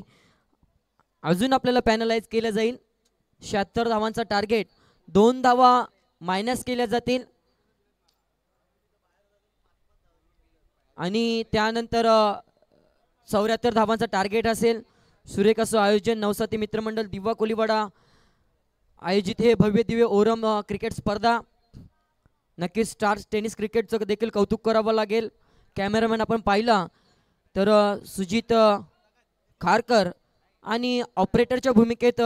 अजून आपल्याला पॅनलाइज केलं जाईल. 76 धावांचा टार्गेट, 2 धावा मायनस केल्या जातील आणि त्यानंतर 74 धावांचा टार्गेट असेल. सुरेख असं आयोजन नवसाती मित्रमंडळ दिवा कोलीवाडा आयोजित हे भव्य दिव्य ओरम क्रिकेट स्पर्धा. नक्कीच स्टार्स टेनिस क्रिकेटचं देखील कौतुक करावं लागेल. कॅमेरामॅन आपण पाहिला तर सुजित खारकर आणि ऑपरेटरच्या भूमिकेत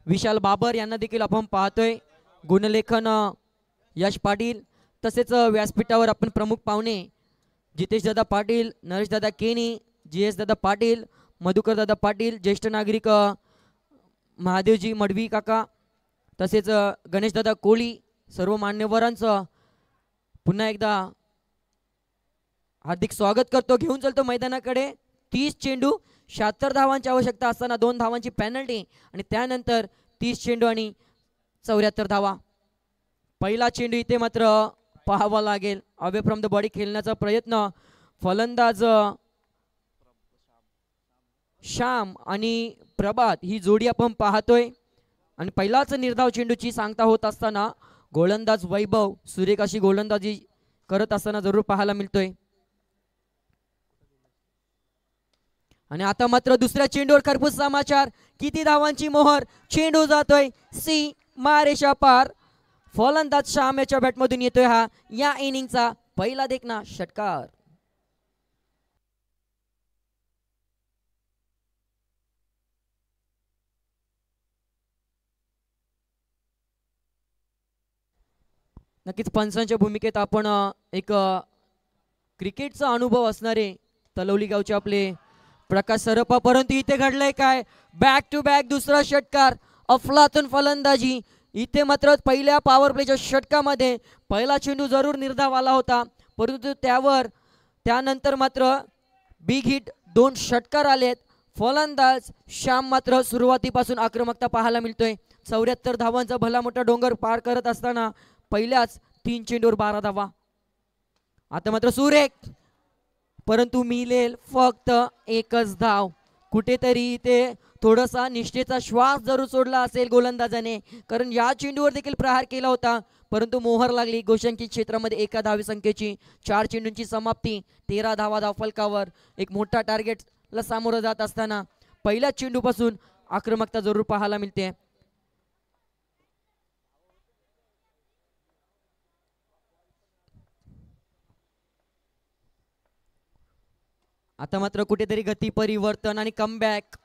विशाल बाबर यांना देखील आपण पाहतोय. गुणलेखन यश पाटील, तसेच व्यासपीठावर आपण प्रमुख पाहुणे जितेश दादा पाटील, नरेश दादा केनी, GS दादा पाटील, मधुकर दादा पाटील, ज्येष्ठ नागरिक महादेवजी मडवी काका, तसेच गणेश दादा कोळी, सर्व मान्यवरांचं पुन्हा एकदा हार्दिक स्वागत करतो. घेऊन चलतो मैदानाकडे. 30 चेंडू, 76 धावांची आवश्यकता असताना 2 धावांची पेनल्टी आणि त्यानंतर 30 चेंडू आणि 74 धावा. पहिला चेंडू इथे मात्र पाहावा लागेल. अवे फ्रॉम द बॉडी खेळण्याचा प्रयत्न. फलंदाज श्याम आणि प्रभात ही जोडी आपण पाहतोय आणि पहिलाच निर्धाव चेंडूची सांगता होत असताना गोलंदाज वैभव सुरेख अशी गोलंदाजी करत असताना जरूर पाहायला मिळतोय. आणि आता मात्र दुसऱ्या चेंडूवर खरपूस समाचार. किती धावांची मोहर. चेंडू जातोय सी मारेशा पार. फलंदाज श्याम याच्या बॅटमधून येतोय हा या इनिंगचा पहिला देखना षटकार. नक्कीच पंचांच्या भूमिकेत आपण एक क्रिकेटचा अनुभव असणारे तलवली गावचे आपले प्रकाश सरपा, परंतु इथे घडलंय काय. बॅक टू बॅक दुसरा षटकार, अफलातून फलंदाजी. इथे मात्र पहिल्या पॉवर प्लेच्या षटकामध्ये पहिला चेंडू जरूर निर्धाव आला होता, परंतु त्यानंतर मात्र बिग हिट 2 षटकार आलेत. फलंदाज श्याम मात्र सुरुवातीपासून आक्रमकता पाहायला मिळतोय. 74 धावांचा भला मोठा डोंगर पार करत असताना पहिल्याच 3 चेंडूवर 12 धावा. आता मात्र सुरेख परंतु मिळेल फक्त एकच धाव. कुठेतरी इथे थोडासा निष्ठेचा श्वास जरूर सोडला असेल गोलंदाजाने, कारण या चेंडूवर देखील प्रहार केला होता परंतु मोहर लागली गोशंकित क्षेत्रामध्ये. एका धावी संख्येची 4 चेंडूंची समाप्ती, 13 धावा धावफलकावर. एक मोठा टार्गेटला सामोरं जात असताना पहिल्या चेंडूपासून आक्रमकता जरूर पाहायला मिळते. आता मात्र कुठेतरी गती परिवर्तन आणि कमबॅक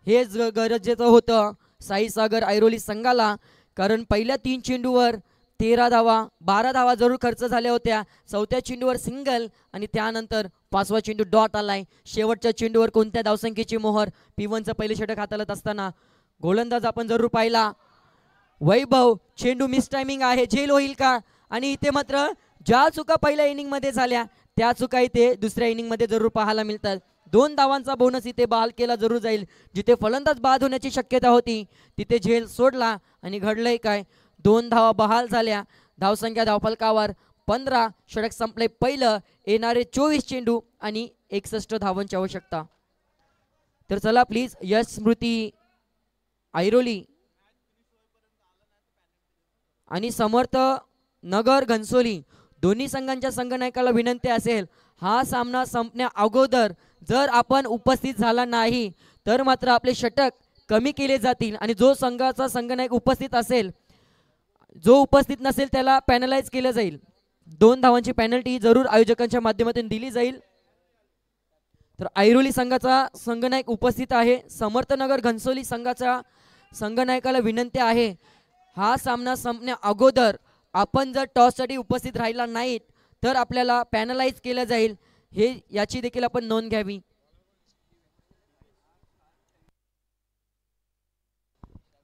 हेच गरजेचं होतं साई सागर ऐरोली संघाला, कारण पहिल्या 3 चेंडूवर 13 धावा 12 धावा जरूर खर्च झाल्या होत्या. चौथ्या चेंडूवर सिंगल आणि त्यानंतर 5वा चेंडू डॉट आलाय. शेवटच्या चेंडूवर कोणत्या धावसंख्येची मोहर. P1चं पहिलं षटक हाताळत असताना गोलंदाज आपण जरूर पाहिला वैभव. चेंडू मिस टायमिंग आहे, झेल होईल का. आणि इथे मात्र ज्या चुका पहिल्या इनिंग मध्ये झाल्या त्या चुका इथे दुसऱ्या इनिंग मध्ये जरूर पाहायला मिळतात. 2 धावांचा बोनस इथे बहाल केला जरूर जाईल. जिथे फलंदाज बाद होण्याची शक्यता होती तिथे झेल सोडला आणि घडलंय काय, 2 धावा बहाल झाल्या. धावसंख्या धावफलकावर 15. षटक संपले पहिलं. येणारे 24 चेंडू आणि 61 धावांची आवश्यकता. तर चला प्लीज यश स्मृती ऐरोली आणि समर्थ नगर घनसोली दोन्ही संघांच्या संघनायकाला विनंती असेल, हा सामना संपण्या अगोदर जर आपण उपस्थित झाला नाही तर मात्र आपले षटक कमी केले जातील आणि जो संघाचा संघनायक उपस्थित असेल, जो उपस्थित नसेल त्याला पॅनलाइज केलं जाईल. 2 धावांची पॅनल्टी जरूर आयोजकांच्या माध्यमातून दिली जाईल. तर ऐरोली संघाचा संघनायक उपस्थित आहे. समर्थनगर घनसोली संघाचा संघनायकाला विनंती आहे, हा सामना संपण्या अगोदर आपण जर टॉससाठी उपस्थित राहिला नाहीत तर आपल्याला पॅनलाइज केलं जाईल, हे याची देखील आपण नोंद घ्यावी.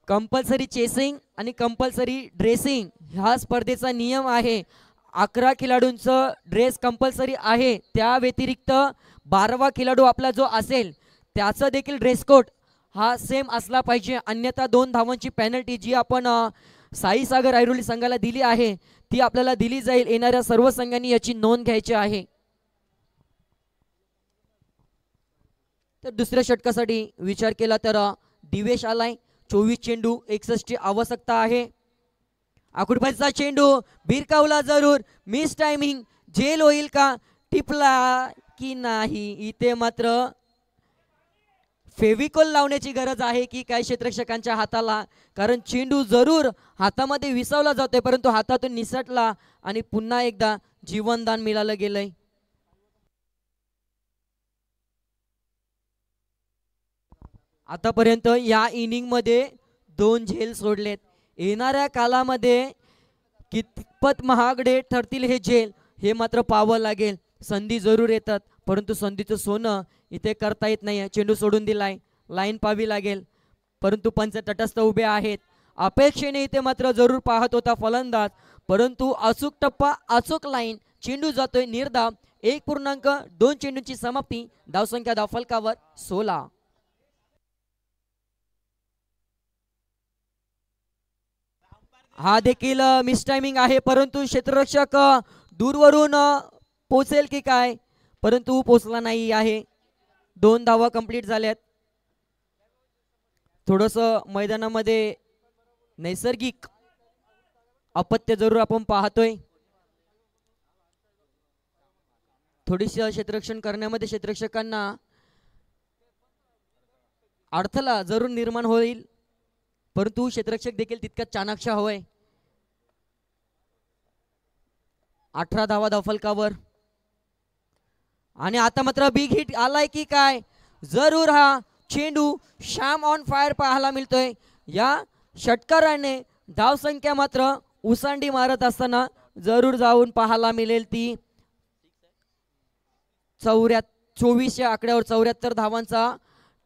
कंपल्सरी चेसिंग आणि कंपल्सरी ड्रेसिंग हा स्पर्धेचा नियम आहे. 11 खेळाडूंचं ड्रेस कंपल्सरी आहे. त्या व्यतिरिक्त 12वा खेळाडू आपला जो असेल त्याचं देखील ड्रेस कोड हा सेम असला पाहिजे, अन्यथा 2 धावांची पेनल्टी जी आपण साई सागर ऐरोली संघाला दिली आहे ती आपल्याला दिली जाईल. येणाऱ्या सर्व संघांनी याची नोंद घ्यायची आहे. तर दुसऱ्या षटकासाठी विचार केला तर दिवेश आलाय. 24 चेंडू 61 ची आवश्यकता आहे. आकुडबाजीचा चेंडू भिरकावला जरूर, मिस टायमिंग, झेल होईल का, टिपला की नाही. इथे मात्र फेविकॉल लावण्याची गरज आहे की काय क्षेत्ररक्षकांच्या हाताला, कारण चेंडू जरूर हातामध्ये विसावला जातोय परंतु हातातून निसटला आणि पुन्हा एकदा जीवनदान मिळालं गेलंय. आतापर्यंत या इनिंग मध्ये 2 झेल सोडलेत. येणाऱ्या कालामध्ये कितपत महागडे ठरतील हे झेल हे मात्र पाहावं लागेल. संधी जरूर येतात परंतु संधीचं सोनं इथे करता येत नाही. चेंडू सोडून दिलाय, लाईन पाहावी लागेल परंतु पंच तटस्थ उभे आहेत. अपेक्षेने इथे मात्र जरूर पाहत होता फलंदाज परंतु अचूक टप्पा, अचूक लाईन, चेंडू जातोय निर्धाव. 1.2 चेंडूंची समाप्ती. धावसंख्या धावफलकावर 16. हा देखील मिस टायमिंग आहे परंतु क्षेत्ररक्षक दूरवरून पोचेल की काय, परंतु पोचला नाही आहे. 2 धावा कंप्लीट झाल्यात. थोडस मैदानामध्ये नैसर्गिक अपत्य जरूर आपण पाहतोय. थोडीशी क्षेत्ररक्षण करण्यामध्ये क्षेत्ररक्षकांना अडथळा जरूर निर्माण होईल परंतु क्षेत्ररक्षक देखील तितक्याच चाणाक्ष हवंय. 18 धावा धावफलकावर आणि आता मात्र बिग हिट आलाय की काय, जरूर हा चेंडू श्याम ऑन फायर पाहायला मिळतोय. या षटकाराने धावसंख्या मात्र उसांडी मारत असताना जरूर जाऊन पाहायला मिळेल ती 24 या आकड्यावर 74 धावांचा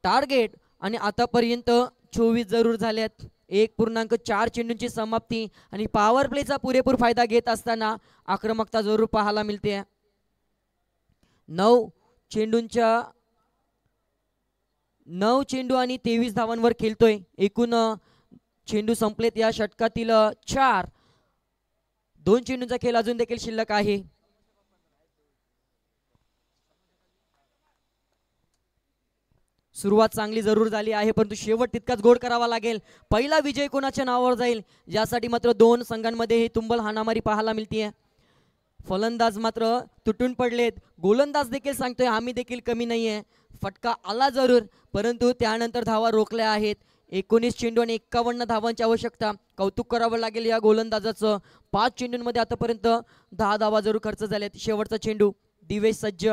टार्गेट आणि आतापर्यंत 24 जरूर झाल्यात. 1.4 चेंडूंची समाप्ती आणि पॉवर प्लेचा पुरेपूर फायदा घेत असताना आक्रमकता जरूर पाहायला मिळते. 9 चेंडू आणि 23 धावांवर खेळतोय. एकूण चेंडू संपलेत या षटकातील 4. 2 चेंडूंचा खेळ अजून देखील शिल्लक आहे. सुरुवात चांगली जरूर झाली आहे, परंतु शेवट तितकाच गोड करावा लागेल. पहिला विजय कोणाच्या नावावर जाईल यासाठी मात्र दोन संघांमध्ये ही तुंबल हाणामारी पाहायला मिळतीये. फलंदाज मात्र तुटून पडलेत, गोलंदाज देखील सांगतोय आम्ही देखील कमी नाहीये. फटका आला जरूर, परंतु त्यानंतर धावा रोखल्या आहेत. 19 चेंडू आणि 51 धावांची आवश्यकता. कौतुक करावं लागेल या गोलंदाजाचं. 5 चेंडूंमध्ये आतापर्यंत 10 धावा जरूर खर्च झाल्यात. शेवटचा चेंडू दिवेश सज्ज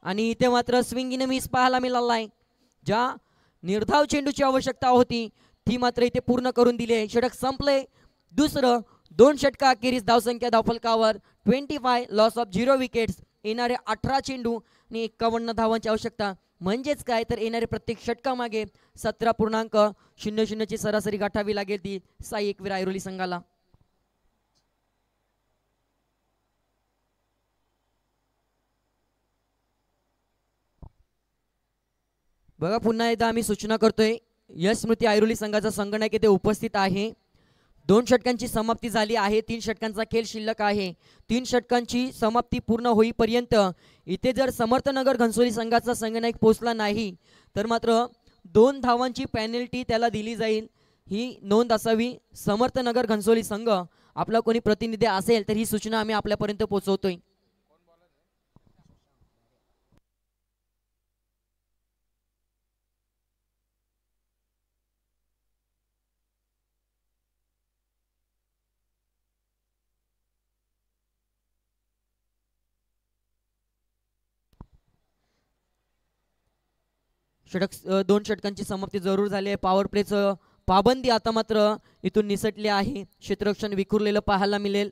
आणि इथे मात्र स्विंगिंग मिस पाहायला मिळाला आहे. ज्या निर्धाव चेंडूची आवश्यकता होती ती मात्र इथे पूर्ण करून दिली आहे. षटक संपले. दुसरं 2 षटका अखेरीस धावसंख्या धावफलकावर 25 लॉस ऑफ 0 विकेट्स. येणारे 18 चेंडू आणि 51 धावांची आवश्यकता. म्हणजेच काय तर येणारे प्रत्येक षटकामागे 17.00 ची सरासरी गाठावी लागेल ती साई एकवीर ऐरोली संघाला. बघा पुन्हा एकदा आम्ही सूचना करतोय, यश स्मृती ऐरोली संघाचा संगणक येथे उपस्थित आहे. 2 षटकांची समाप्ती झाली आहे. 3 षटकांचा खेळ शिल्लक आहे. 3 षटकांची समाप्ती पूर्ण होईपर्यंत इथे जर समर्थनगर घनसोली संघाचा संगणक पोहोचला नाही तर मात्र 2 धावांची पेनल्टी त्याला दिली जाईल. ही नोंद असावी. समर्थनगर घनसोली संघ आपला कोणी प्रतिनिधी असेल तर ही सूचना आम्ही आपल्यापर्यंत पोहोचवतोय. दोन षटकांची समाप्ती जरूर झाली आहे. पॉवर प्लेचं पाबंदी आता मात्र इथून निसटली आहे. क्षेत्ररक्षण विखुरलेलं पाहायला मिळेल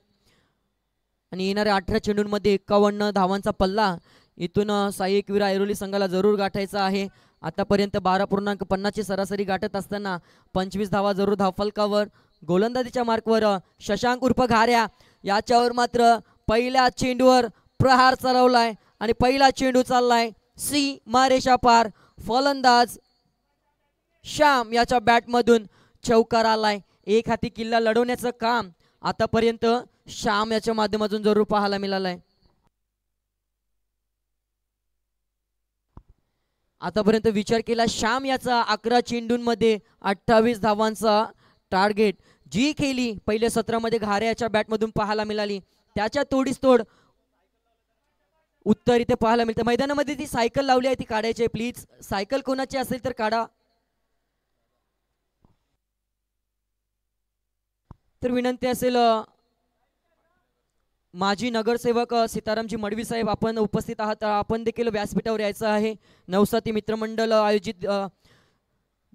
आणि येणाऱ्या 18 चेंडूंमध्ये 51 धावांचा पल्ला इथून साई एकवीर ऐरोली संघाला जरूर गाठायचा आहे. आतापर्यंत 12.50 ची सरासरी गाठत असताना 25 धावा जरूर धावफलकावर. गोलंदाजीच्या मार्कवर शशांक उर्फ घाऱ्या याच्यावर मात्र पहिल्या चेंडूवर प्रहार चालवलाय आणि पहिला चेंडू चाललाय सीमारेषा पार. फलंदाज श्याम याच्या बॅटमधून चौकार आलाय. एक हाती किल्ला लढवण्याचं काम आतापर्यंत श्याम याच्या माध्यमातून जरूर पाहायला मिळालंय. आतापर्यंत विचार केला श्याम याचा 11 चेंडूंमध्ये 28 धावांचा टार्गेट जी खेळली पहिल्या सत्रामध्ये घाऱ्याच्या बॅटमधून पाहायला मिळाली त्याच्या तोडीस तोड उत्तर इथे पाहायला मिळतं. मैदानामध्ये ती सायकल लावली आहे ती काढायची आहे प्लीज. सायकल कोणाची असेल तर काढा. तर विनंती असेल माजी नगरसेवक सीतारामजी मडवी साहेब आपण उपस्थित आहात. आपण देखील व्यासपीठावर यायचं आहे. नवसाती मित्रमंडळ आयोजित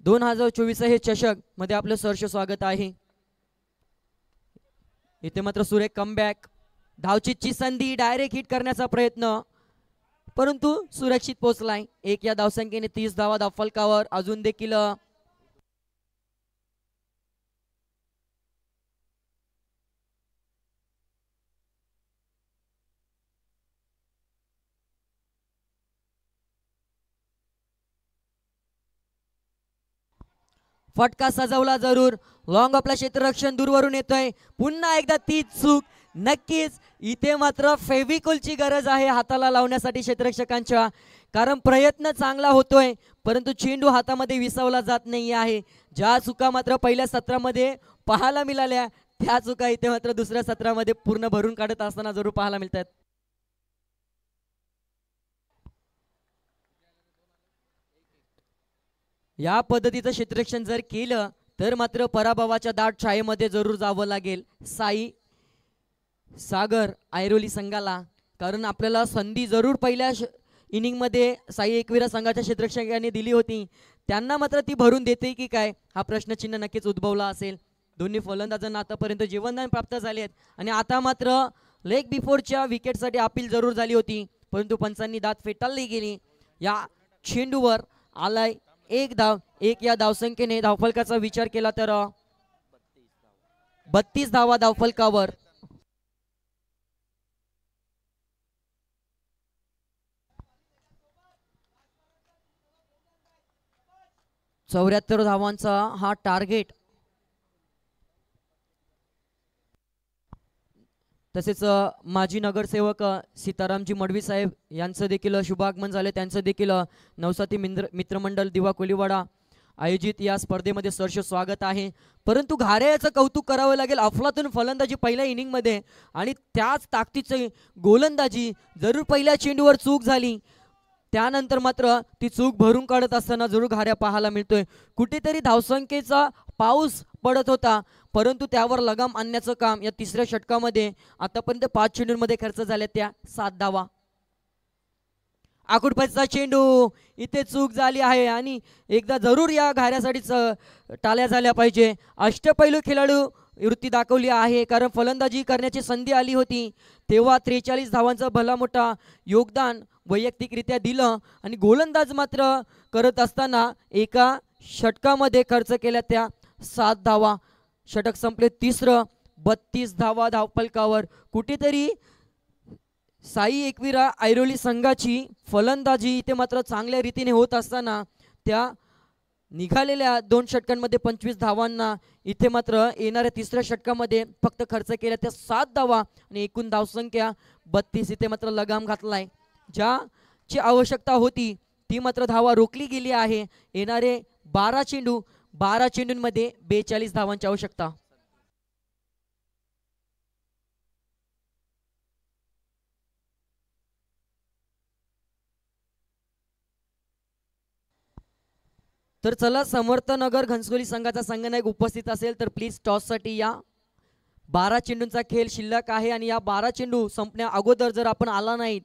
2024 हे चषक मध्ये आपलं सहर्ष स्वागत आहे. इथे मात्र सुरेख कमबॅक. धावचीची संधी डायरेक्ट हिट करण्याचा प्रयत्न परंतु सुरक्षित पोहोचलाय. एक या धावसंख्येने 30 धावा धावफलकावर. अजून देखील फटका सजवला जरूर. लॉंग आपला क्षेत्ररक्षण दूरवरून येतोय. पुन्हा एकदा तीच चूक. नक्कीच इथे मात्र फेविकोलची गरज आहे हाताला लावण्यासाठी क्षेत्ररक्षकांच्या, कारण प्रयत्न चांगला होतोय परंतु चेंडू हातामध्ये विसावला जात नाही आहे. ज्या चुका मात्र पहिल्या सत्रामध्ये पाहायला मिळाल्या त्या चुका इथे मात्र दुसऱ्या सत्रामध्ये पूर्ण भरून काढत असताना जरूर पाहायला मिळतात. या पद्धतीचं क्षेत्ररक्षण जर केलं तर मात्र पराभवाच्या दाट छायेमध्ये जरूर जावं लागेल साई सागर ऐरोली संघाला, कारण आपल्याला संधी जरूर पहिल्या इनिंगमध्ये साई एकवीरा संघाच्या क्षेत्ररक्षकांनी दिली होती. त्यांना मात्र ती भरून देते की काय हा प्रश्नचिन्ह नक्कीच उद्भवला असेल. दोन्ही फलंदाजांना आतापर्यंत जीवनदान प्राप्त झाले आहेत आणि आता मात्र लेग बिफोरच्या विकेटसाठी अपील जरूर झाली होती परंतु पंचांनी दात फेटाळली गेली. या चेंडूवर आलाय एक धाव. एक या धावसंख्येने धावफलकाचा विचार केला तर 32 धावा धावफलकावर. चौऱ्याहत्तर धावांचा हा टार्गेट. तसेच माजी नगरसेवक सीतारामजी मडवी साहेब यांचं देखील शुभागमन झाले. त्यांचं देखील नवसाती मित्रमंडळ दिवा कोलीवाडा आयोजित या स्पर्धेमध्ये सहर्ष स्वागत आहे. परंतु घाऱ्याचं कौतुक करावं लागेल. अफलातून फलंदाजी पहिल्या इनिंगमध्ये आणि त्याच ताकदीची गोलंदाजी. जरूर पहिल्या चेंडूवर चूक झाली, त्यानंतर मात्र ती चूक भरून काढत असताना जरूर घाऱ्या पाहायला मिळतोय. कुठेतरी धावसंख्येचा पाऊस पडत होता, परंतु त्यावर लगाम आणण्याचं काम या तिसऱ्या षटकामध्ये आतापर्यंत 5 चेंडूंमध्ये खर्च झाले त्या 7 धावा. आकुटपैचा चेंडू, इथे चूक झाली आहे आणि एकदा जरूर या घाऱ्यासाठीच टाळ्या झाल्या पाहिजे. अष्टपैलू खेळाडू वृत्ती दाखवली आहे, कारण फलंदाजी करण्याची संधी आली होती तेव्हा 43 धावांचं भला मोठा योगदान वैयक्तिकरित्या दिलं आणि गोलंदाज मात्र करत असताना एका षटकामध्ये खर्च केल्या त्या 7 धावा. षटक संपले तिसरं. 32 धावा धावफलकावर. कुठेतरी साई एकविरा ऐरोली संघाची फलंदाजी इथे मात्र चांगल्या रीतीने होत असताना त्या निघालेल्या 2 षटकांमध्ये 25 धावांना इथे मात्र येणाऱ्या तिसऱ्या षटकामध्ये फक्त खर्च केल्या त्या 7 धावा आणि एकूण धावसंख्या 32. इथे मात्र लगाम घातलाय. ज्याची आवश्यकता होती ती मात्र धावा रोखली गेली आहे. येणारे 12 चेंडूंमध्ये 42 धावांची आवश्यकता. तर चला, समर्थनगर घनसोली संघाचा संघनायक उपस्थित असेल तर प्लीज टॉससाठी या. 12 चेंडूंचा खेळ शिल्लक आहे आणि या 12 चेंडू संपण्या अगोदर जर आपण आला नाहीत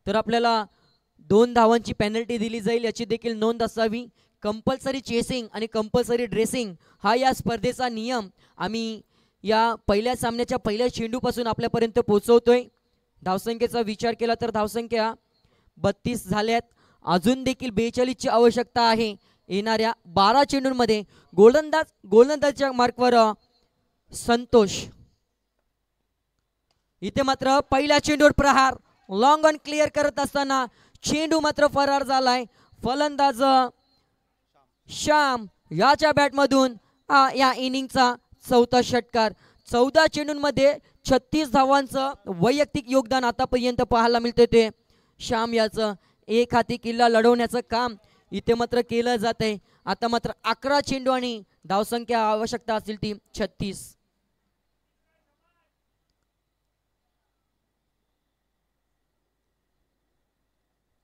तर आपल्याला 2 धावांची पेनल्टी दिली जाईल, याची देखील नोंद असावी. कंपल्सरी चेसिंग आणि कंपल्सरी ड्रेसिंग हा या स्पर्धेचा नियम आम्ही या पहिल्या सामन्याच्या पहिल्या चेंडूपासून आपल्यापर्यंत पोहोचवतोय. धावसंख्येचा विचार केला तर धावसंख्या 32 झाल्यात. अजून देखील 42 ची आवश्यकता आहे. येणाऱ्या 12 चेंडूंमध्ये गोलंदाजच्या मार्कवर संतोष. इथे मात्र पहिल्या चेंडूवर प्रहार, लॉंग ऑन क्लिअर करत असताना चेंडू मात्र फरार झालाय. फलंदाज श्याम याच्या बॅटमधून या इनिंगचा 4था षटकार. 14 चेंडूंमध्ये 36 धावांचं वैयक्तिक योगदान आतापर्यंत पाहायला मिळते. ते श्याम याचं एक हाती किल्ला लढवण्याचं काम इथे मात्र केलं जात आहे. आता मात्र 11 चेंडू आणि धावसंख्या आवश्यकता असेल ती 36.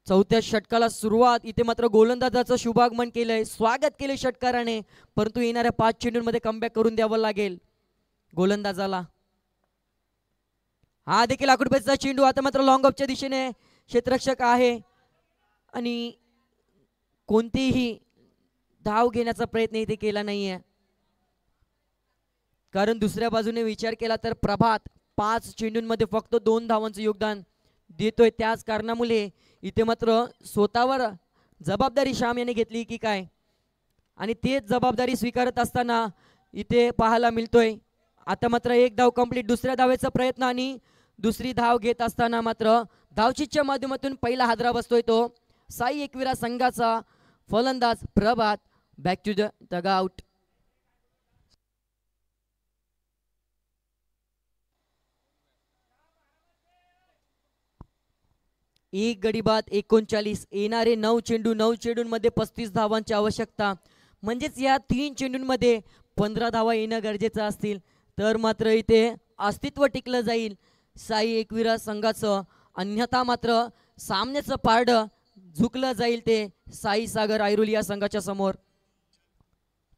चौथ्या षटकाला सुरुवात. इथे मात्र गोलंदाजाचं शुभागमन केलंय, स्वागत केले षटकाराने, परंतु येणाऱ्या 5 चेंडूंमध्ये कमबॅक करून द्यावं लागेल गोलंदाजाला. हा देखील आकुटबेचा चेंडू. आता मात्र लॉंग ऑफच्या दिशेने क्षेत्ररक्षक आहे आणि कोणतीही धाव घेण्याचा प्रयत्न इथे केला नाहीये, कारण दुसऱ्या बाजूने विचार केला तर प्रभात 5 चेंडूंमध्ये फक्त 2 धावांचं योगदान देतोय. त्याच कारणामुळे इथे मात्र स्वतःवर जबाबदारी श्याम याने घेतली की काय, आणि तेच जबाबदारी स्वीकारत असताना इथे पाहायला मिळतोय. आता मात्र 1 धाव कंप्लीट. दुसऱ्या धावेचा प्रयत्न आणि दुसरी धाव घेत असताना मात्र धावचीच्या माध्यमातून पहिला हादरा बसतोय तो साई एकविरा संघाचा फलंदाज Prabhat. Back to the dugout. एक गडी बाद 39. येणारे 9 चेंडूंमध्ये 35 धावांची आवश्यकता. म्हणजेच या 3 चेंडूंमध्ये 15 धावा येणं गरजेचं असतील तर मात्र इथे अस्तित्व टिकलं जाईल साई एकविरा संघाचं. अन्यथा मात्र सामन्याचं पारडं झुकलं जाईल ते साई सागर ऐरोली या संघाच्या समोर.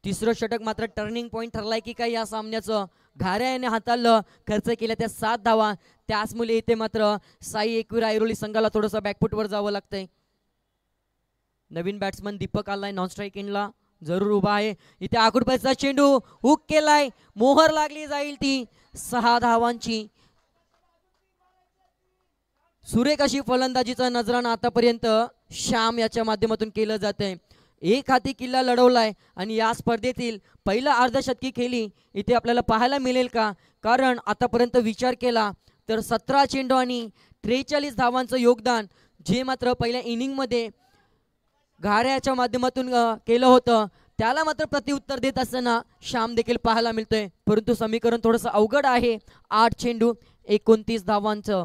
तिसरं षटक मात्र टर्निंग पॉइंट ठरलाय की काय या सामन्याचं. घाऱ्या याने हाताळलं, खर्च केल्या त्या 7 धावा. त्याचमुळे इथे मात्र साई एकविरा ऐरोली संघाला थोडंसं बॅकफुटवर जावं लागतंय. नवीन बॅट्समन दीपक आलाय नॉन स्ट्राईक एंडला, जरूर उभा आहे. इथे आकुटपैचा चेंडू हुक केलाय, मोहर लागली जाईल ती 6 धावांची. सुरेख अशी फलंदाजीचा नजराणा आतापर्यंत श्याम याच्या माध्यमातून केलं जात आहे. एक हाती किल्ला लढवलाय आणि या स्पर्धेतील पहिला अर्धशतकी खेळी इथे आपल्याला पाहायला मिळेल का, कारण आतापर्यंत विचार केला तर 17 चेंडू आणि 43 धावांचं योगदान जे मात्र पहिल्या इनिंगमध्ये घाऱ्याच्या माध्यमातून केलं होतं त्याला मात्र प्रत्युत्तर देत असताना श्याम देखील पाहायला मिळतोय. परंतु समीकरण थोडंसं अवघड आहे. 8 चेंडू 29 धावांचं.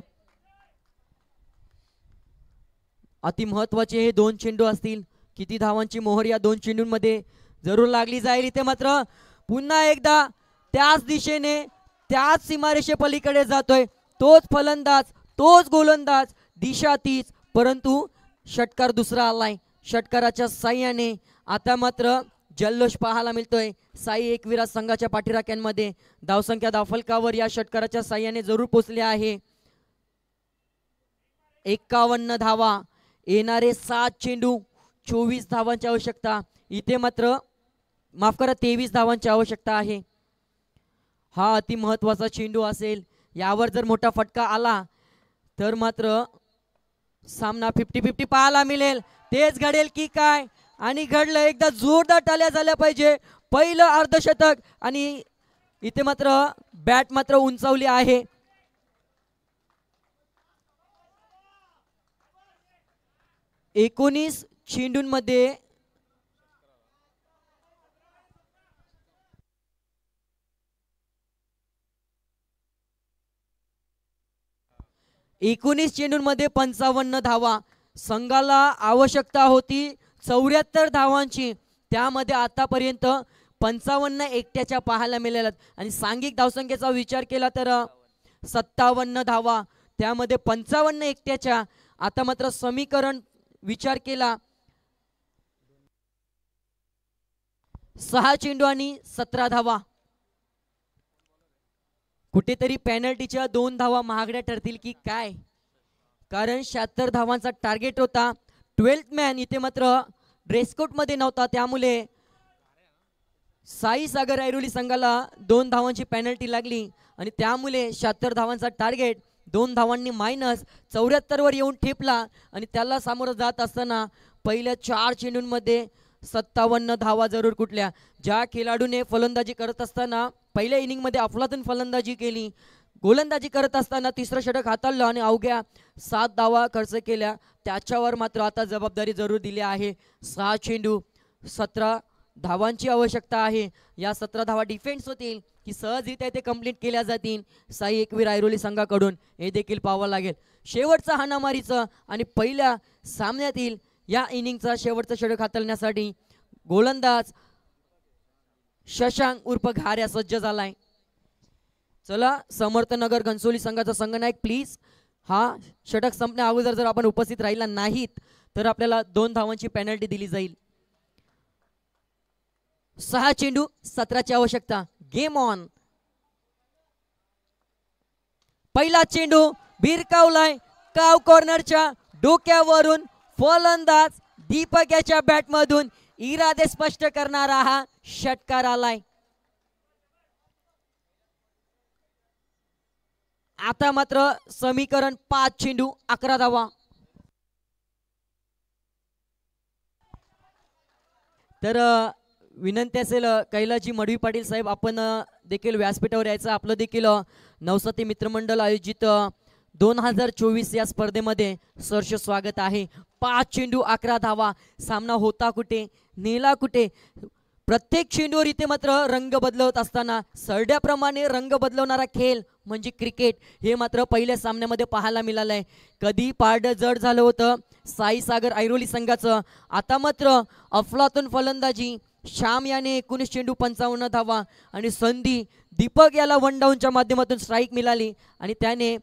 अति महत्वाचे हे 2 चेंडू असतील. किती धावांची मोहर या 2 चेंडूंमध्ये जरूर लागली जाईल. इथे मात्र पुन्हा एकदा त्याच दिशेने त्याच सीमारेषे पलीकडे जातोय तोच फलंदाज तोच गोलंदाज, दिशा तीच, परंतु षटकार दुसरा आलाय. षटकाराच्या साह्याने आता मात्र जल्लोष पाहायला मिळतोय साई एकविरा संघाच्या पाठीराख्यांमध्ये. धावसंख्या धावफलकावर या षटकाराच्या साह्याने जरूर पोचले आहे. 51 धावा, येणारे 7 चेंडू, 24 धावांची आवश्यकता. इथे मात्र माफ करा 23 धावांची आवश्यकता आहे. हा अति महत्वाचा चेंडू असेल. यावर जर मोठा फटका आला तर मात्र सामना 50-50 पाहायला मिळेल. तेच घडेल की काय, आणि घडलं. एकदा जोरदार टाळ्या झाल्या पाहिजे. पहिलं अर्धशतक, आणि इथे मात्र बॅट मात्र उंचावली आहे. एकोणीस चेंडूंमध्ये 55 धावा. संघाला आवश्यकता होती 74 धावांची, त्यामध्ये आतापर्यंत 55 एकट्याच्या पाहायला मिळाल्यात. आणि सांघिक धावसंख्येचा विचार केला तर 57 धावा, त्यामध्ये 55 एकट्याच्या. आता मात्र समीकरण विचार केला 6 चेंडू आणि 17 धावा. कुठेतरी पेनल्टीच्या 2 धावा महागड्या ठरतील की काय, कारण 76 धावांचा टार्गेट होता. 12th मॅन इथे मात्र ड्रेसकोट मध्ये नव्हता, त्यामुळे साई सागर ऐरोली संघाला 2 धावांची पेनल्टी लागली आणि त्यामुळे 76 धावांचा टार्गेट 2 धावांनी मायनस 74 वर येऊन ठेपला. आणि त्याला सामोरं जात असताना पहिल्या 4 चेंडूंमध्ये 57 धावा जरूर कुठल्या. ज्या खेळाडूने फलंदाजी करत असताना पहिल्या इनिंगमध्ये अफलातून फलंदाजी केली, गोलंदाजी करत असताना तिसरं षटक हाताळलं आणि अवघ्या 7 धावा खर्च केल्या, त्याच्यावर मात्र आता जबाबदारी जरूर दिली आहे. 6 चेंडू 17 धावांची आवश्यकता आहे. या 17 धावा डिफेन्स होतील की सहजरित्या ते कंप्लीट केल्या जातील साई एकवीर ऐरोली संघाकडून, हे देखील पाहावं लागेल. शेवटचा हाणामारीचं आणि पहिल्या सामन्यातील या इनिंगचा शेवटचा षटक हाताळण्यासाठी गोलंदाज शशांक उर्फ घाऱ्या सज्ज झालाय. चला, समर्थनगर घनसोली संघाचा संघनायक प्लीज, हा षटक संपण्या अगोदर जर आपण उपस्थित राहिला नाहीत तर आपल्याला 2 धावांची पेनल्टी दिली जाईल. 6 चेंडू 17ची आवश्यकता. Game on. पहिला चेंडू भिरकावलाय काव कॉर्नरच्या डोक्यावरून. फलंदाज दीपक याच्या बॅटमधून इरादे स्पष्ट करणारा हा षटकार आलाय. आता मात्र समीकरण 5 चेंडू 11 धावा. तर विनंती असेल कैलाजी मडवी पाटील साहेब, आपण देखील व्यासपीठावर यायचं. आपलं देखील नवसाती मित्रमंडळ आयोजित 2024 या स्पर्धेमध्ये सहर्ष स्वागत आहे. 5 चेंडू 11 धावा. सामना होता कुठे, नेला कुठे. प्रत्येक चेंडूवर इथे मात्र रंग बदलवत असताना सरड्याप्रमाणे रंग बदलवणारा खेळ म्हणजे क्रिकेट, हे मात्र पहिल्या सामन्यामध्ये पाहायला मिळालंय. कधी पारडं जड झालं होतं साई सागर ऐरोली संघाचं. आता मात्र अफलातून फलंदाजी. श्याम याने 19 चेंडू 55 धावा आणि संधी दीपक याला 1 डाऊनच्या माध्यमातून स्ट्राईक मिळाली आणि त्याने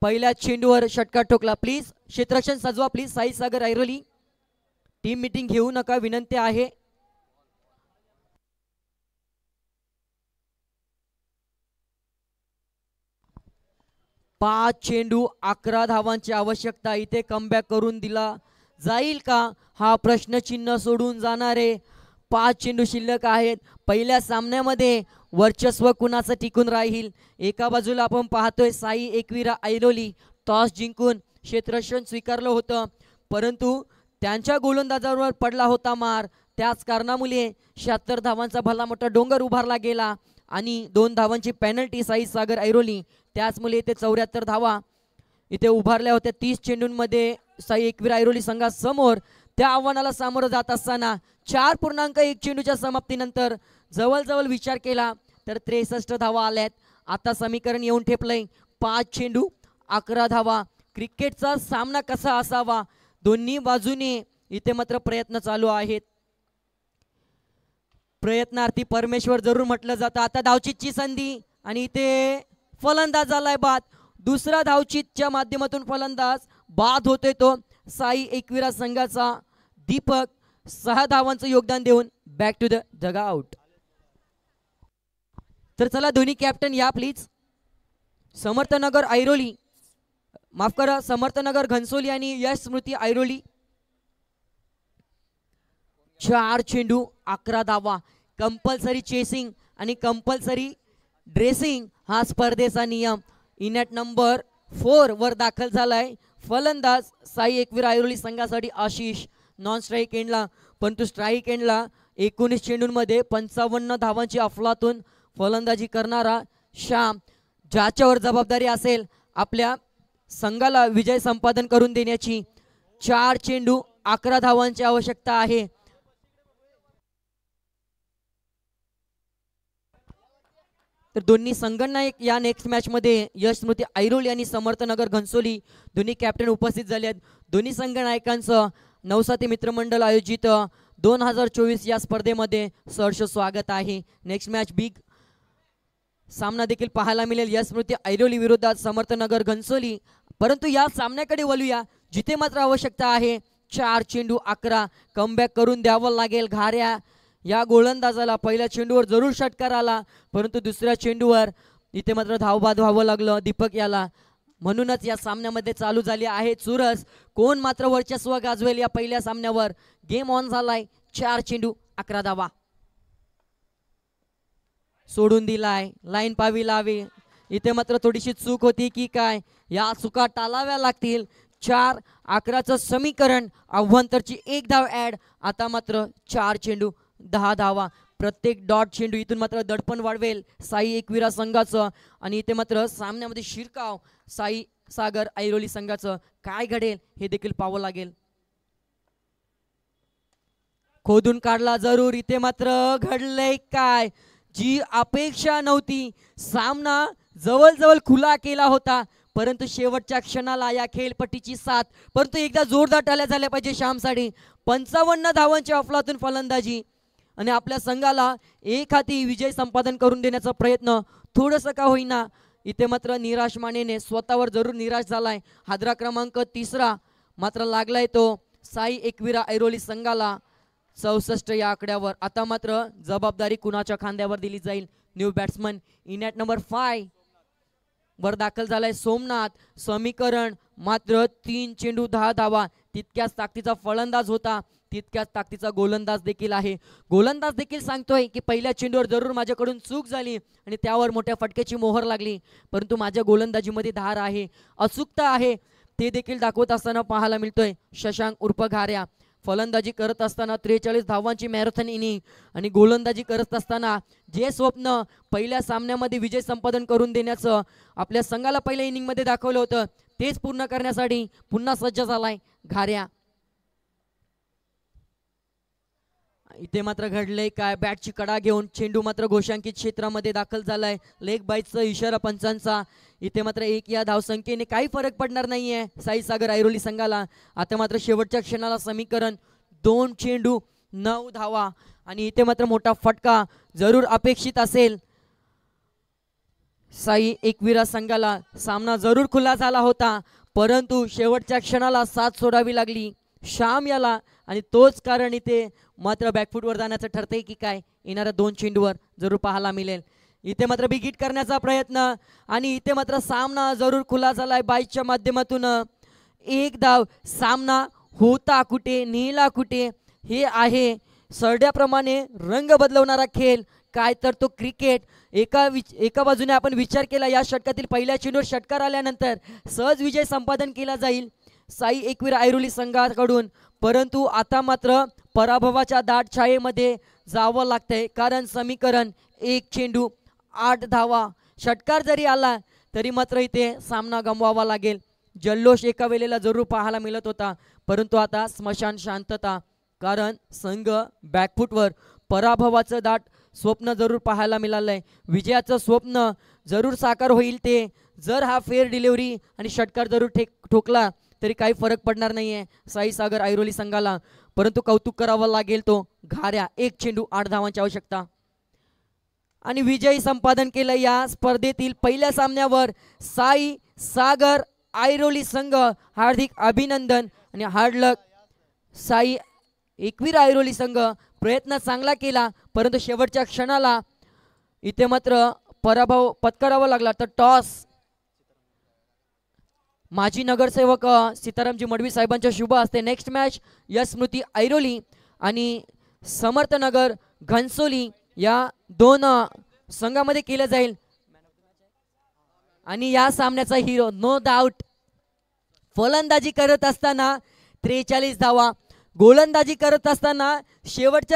पहिल्या चेंडूवर षटकार ठोकला. प्लीज क्षेत्ररक्षण सजवा please. Sai Sagar Airoli team meeting घेऊ नका, विनंती आहे. पाच चेंडू 11 धावांची आवश्यकता. इथे कमबॅक करून दिला जाईल का, हा प्रश्नचिन्ह सोडून जाणारे 5 चेंडू शिल्लक आहेत. पहिल्या सामन्यामध्ये वर्चस्व कुणाचं टिकून राहील. एका बाजूला आपण पाहतोय साई एकविरा ऐरोली टॉस जिंकून क्षेत्ररक्षण स्वीकारलं होतं, परंतु त्यांच्या गोलंदाजावर पडला होता मार. त्याच कारणामुळे 76 धावांचा भला मोठा डोंगर उभारला गेला आणि 2 धावांची पेनल्टी साई सागर ऐरोली. त्याचमुळे इथे 74 धावा इथे उभारल्या होत्या 30 चेंडूंमध्ये साई एकविरा ऐरोली संघासमोर. त्या आव्हानाला सामोरं जात असताना 4.1 चेंडूच्या समाप्तीनंतर जवळजवळ विचार केला तर 63 धावा आल्यात. आता समीकरण येऊन ठेपलंय 5 चेंडू 11 धावा. क्रिकेटचा सामना कसा असावा दोन्ही बाजूने इथे मात्र प्रयत्न चालू आहेत. प्रयत्नार्थी परमेश्वर जरूर म्हटलं जातं. आता धावचीतची संधी आणि इथे फलंदाज झालाय बाद. दुसरा धावचीतच्या माध्यमातून फलंदाज बाद होतोय तो साई एकविरा संघाचा दीपक. 6 धावांचं योगदान देऊन बॅक टू द डगआउट. तर चला दोन्ही कॅप्टन या प्लीज. समर्थनगर ऐरोली, माफ करा, समर्थनगर घनसोली आणि यश स्मृती ऐरोली. 4 चेंडू 11 धावा. कंपल्सरी चेसिंग आणि कंपल्सरी ड्रेसिंग हा स्पर्धेचा नियम. इनॅट नंबर 4 वर दाखल झालाय. फलंदाज साई एकवीर ऐरोली संघासाठी आशिष. नॉन स्ट्राईक एंडला, परंतु स्ट्राईक एंडला 19 चेंडूंमध्ये 55 धावांची अफलातून फलंदाजी करणारा श्याम, ज्याच्यावर जबाबदारी असेल आपल्या संघाला विजय संपादन करून देण्याची. 4 चेंडू 11 धावांची आवश्यकता आहे. तर दोन्ही संघांना या नेक्स्ट मॅच मध्ये यश स्मृती ऐरोली आणि समर्थनगर घनसोली दोन्ही कॅप्टन उपस्थित झाले आहेत. दोन्ही संघ नायकांचं नवसाती मित्रमंडळ आयोजित 2024 या स्पर्धेमध्ये सहर्ष स्वागत आहे. नेक्स्ट मॅच बिग सामना देखील पाहायला मिळेल यश स्मृती ऐरोली विरोधात समर्थनगर घनसोली. परंतु या सामन्याकडे वळूया जिथे मात्र आवश्यकता आहे 4 चेंडू 11. कमबॅक करून द्यावं लागेल घाऱ्या या गोलंदाजाला. पहिल्या चेंडूवर जरूर षटकार आला, परंतु दुसऱ्या चेंडूवर इथे मात्र धावबाद व्हावं लागलं दीपक याला. म्हणूनच या सामन्यामध्ये चालू झाली आहे चुरस. कोण मात्र वर्चस्व गाजवेल या पहिल्या सामन्यावर. गेम ऑन झालाय. 4 चेंडू 11 धावा. सोडून दिलाय, लाईन पावी लावी. इथे मात्र थोडीशी चूक होती की काय, या चुका टाळाव्या लागतील. 4-11चं समीकरण, अव्वंतरची 1 धाव ऍड. आता मात्र 4 चेंडू 10 धावा. प्रत्येक डॉट चेंडू इथून मात्र दडपण वाढवेल साई एकविरा संघाचं. आणि इथे मात्र सामन्यामध्ये शिरकाव साई सागर ऐरोली संघाचं. काय घडेल हे देखील पाहावं लागेल. खोदून काढला जरूर. इथे मात्र घडलंय काय, जी अपेक्षा नव्हती. सामना जवळजवळ खुला केला होता, परंतु शेवटच्या क्षणाला या खेळपट्टीची साथ. परंतु एकदा जोरदार टाळ्या झाल्या पाहिजे श्यामसाठी. 55 धावांच्या अफलातून फलंदाजी आणि आपल्या संघाला एक हाती विजय संपादन करून देण्याचा प्रयत्न. थोडंसं का होईना इथे मात्र निराश मानेने स्वतःवर जरूर निराश झालाय. हादरा क्रमांक 3 मात्र लागलाय तो साई एकविरा ऐरोली संघाला 64 या आकड्यावर. आता मात्र जबाबदारी कुणाच्या खांद्यावर दिली जाईल. न्यू बॅट्समन इनॅट नंबर 5 वर दाखल झालाय सोमनाथ. समीकरण मात्र 3 चेंडू 10 धावा. तितक्याच ताकदीचा फलंदाज होता, तितक्याच ताकदीचा गोलंदाज देखील आहे. गोलंदाज देखील सांगतोय की पहिल्या चेंडूवर जरूर माझ्याकडून चूक झाली आणि त्यावर मोठ्या फटक्याची मोहर लागली, परंतु माझ्या गोलंदाजीमध्ये धार आहे, अचूकता आहे, ते देखील दाखवत असताना पाहायला मिळतोय शशांक उर्फ घाऱ्या. फलंदाजी करत असताना 43 धावांची मॅरेथॉन इनिंग आणि गोलंदाजी करत असताना जे स्वप्न पहिल्या सामन्यामध्ये विजय संपादन करून देण्याचं आपल्या संघाला पहिल्या इनिंगमध्ये दाखवलं होतं, तेच पूर्ण करण्यासाठी पुन्हा सज्ज झालाय घाऱ्या. इथे मात्र घडलंय काय, बॅटची कडा घेऊन चेंडू मात्र घोषांकित क्षेत्रामध्ये दाखल झालाय. लेग बाईटचा इशारा पंचांचा. इथे मात्र 1 या धावसंख्येने काही फरक पडणार नाहीये साई सागर ऐरोली संघाला. आता मात्र शेवटच्या क्षणाला समीकरण 2 चेंडू 9 धावा आणि इथे मात्र मोठा फटका जरूर अपेक्षित असेल साई एकविरा संघाला. सामना जरूर खुला झाला होता, परंतु शेवटच्या क्षणाला साथ सोडावी लागली श्याम याला आणि तोच कारण इथे मात्र बॅकफुटवर जाण्याचं ठरतंय की काय येणाऱ्या 2 चेंडूवर जरूर पाहायला मिळेल. इथे मात्र बिग हिट करण्याचा प्रयत्न आणि इथे मात्र सामना जरूर खुला झालाय बाईकच्या माध्यमातून. 1 धाव. सामना होता कुठे नेला कुठे हे आहे सरड्याप्रमाणे रंग बदलवणारा खेळ. काय तर तो क्रिकेट. एका बाजूने आपण विचार केला या षटकातील पहिल्या चेंडूवर षटकार आल्यानंतर सहज विजय संपादन केला जाईल साई एकविरा ऐरोली संघाकडून, परंतु आता मात्र पराभवाच्या दाट छायेमध्ये जावं लागतंय, कारण समीकरण 1 चेंडू 8 धावा. षटकार जरी आला तरी मात्र इथे सामना गमवावा लागेल. जल्लोष एका वेळेला जरूर पाहायला मिळत होता, परंतु आता स्मशान शांतता, कारण संघ बॅकफुटवर. पराभवाचं दाट स्वप्न जरूर पाहायला मिळालंय. विजयाचं स्वप्न जरूर साकार होईल ते जर हा फेअर डिलिव्हरी आणि षटकार जरूर ठोकला तरी काही फरक पडणार नाहीये साई सागर ऐरोली संघाला, परंतु कौतुक करावं लागेल तो घाऱ्या. 1 चेंडू 8 धावांची आवश्यकता आणि विजयी संपादन केलं या स्पर्धेतील पहिल्या सामन्यावर साई सागर ऐरोली संघ. हार्दिक अभिनंदन आणि हार्ड लक साई एकवीर ऐरोली संघ. प्रयत्न चांगला केला परंतु शेवटच्या क्षणाला इथे मात्र पराभव पत्करावा लागला. तर टॉस माजी नगरसेवक सीतारामजी मडवी साहेबांच्या शुभ हस्ते. नेक्स्ट मॅच यश स्मृती ऐरोली आणि समर्थनगर घनसोली या 2 संघामध्ये केलं जाईल. आणि या सामन्याचा हिरो नो डाऊट फलंदाजी करत असताना 43 धावा, गोलंदाजी करत असताना शेवटच्या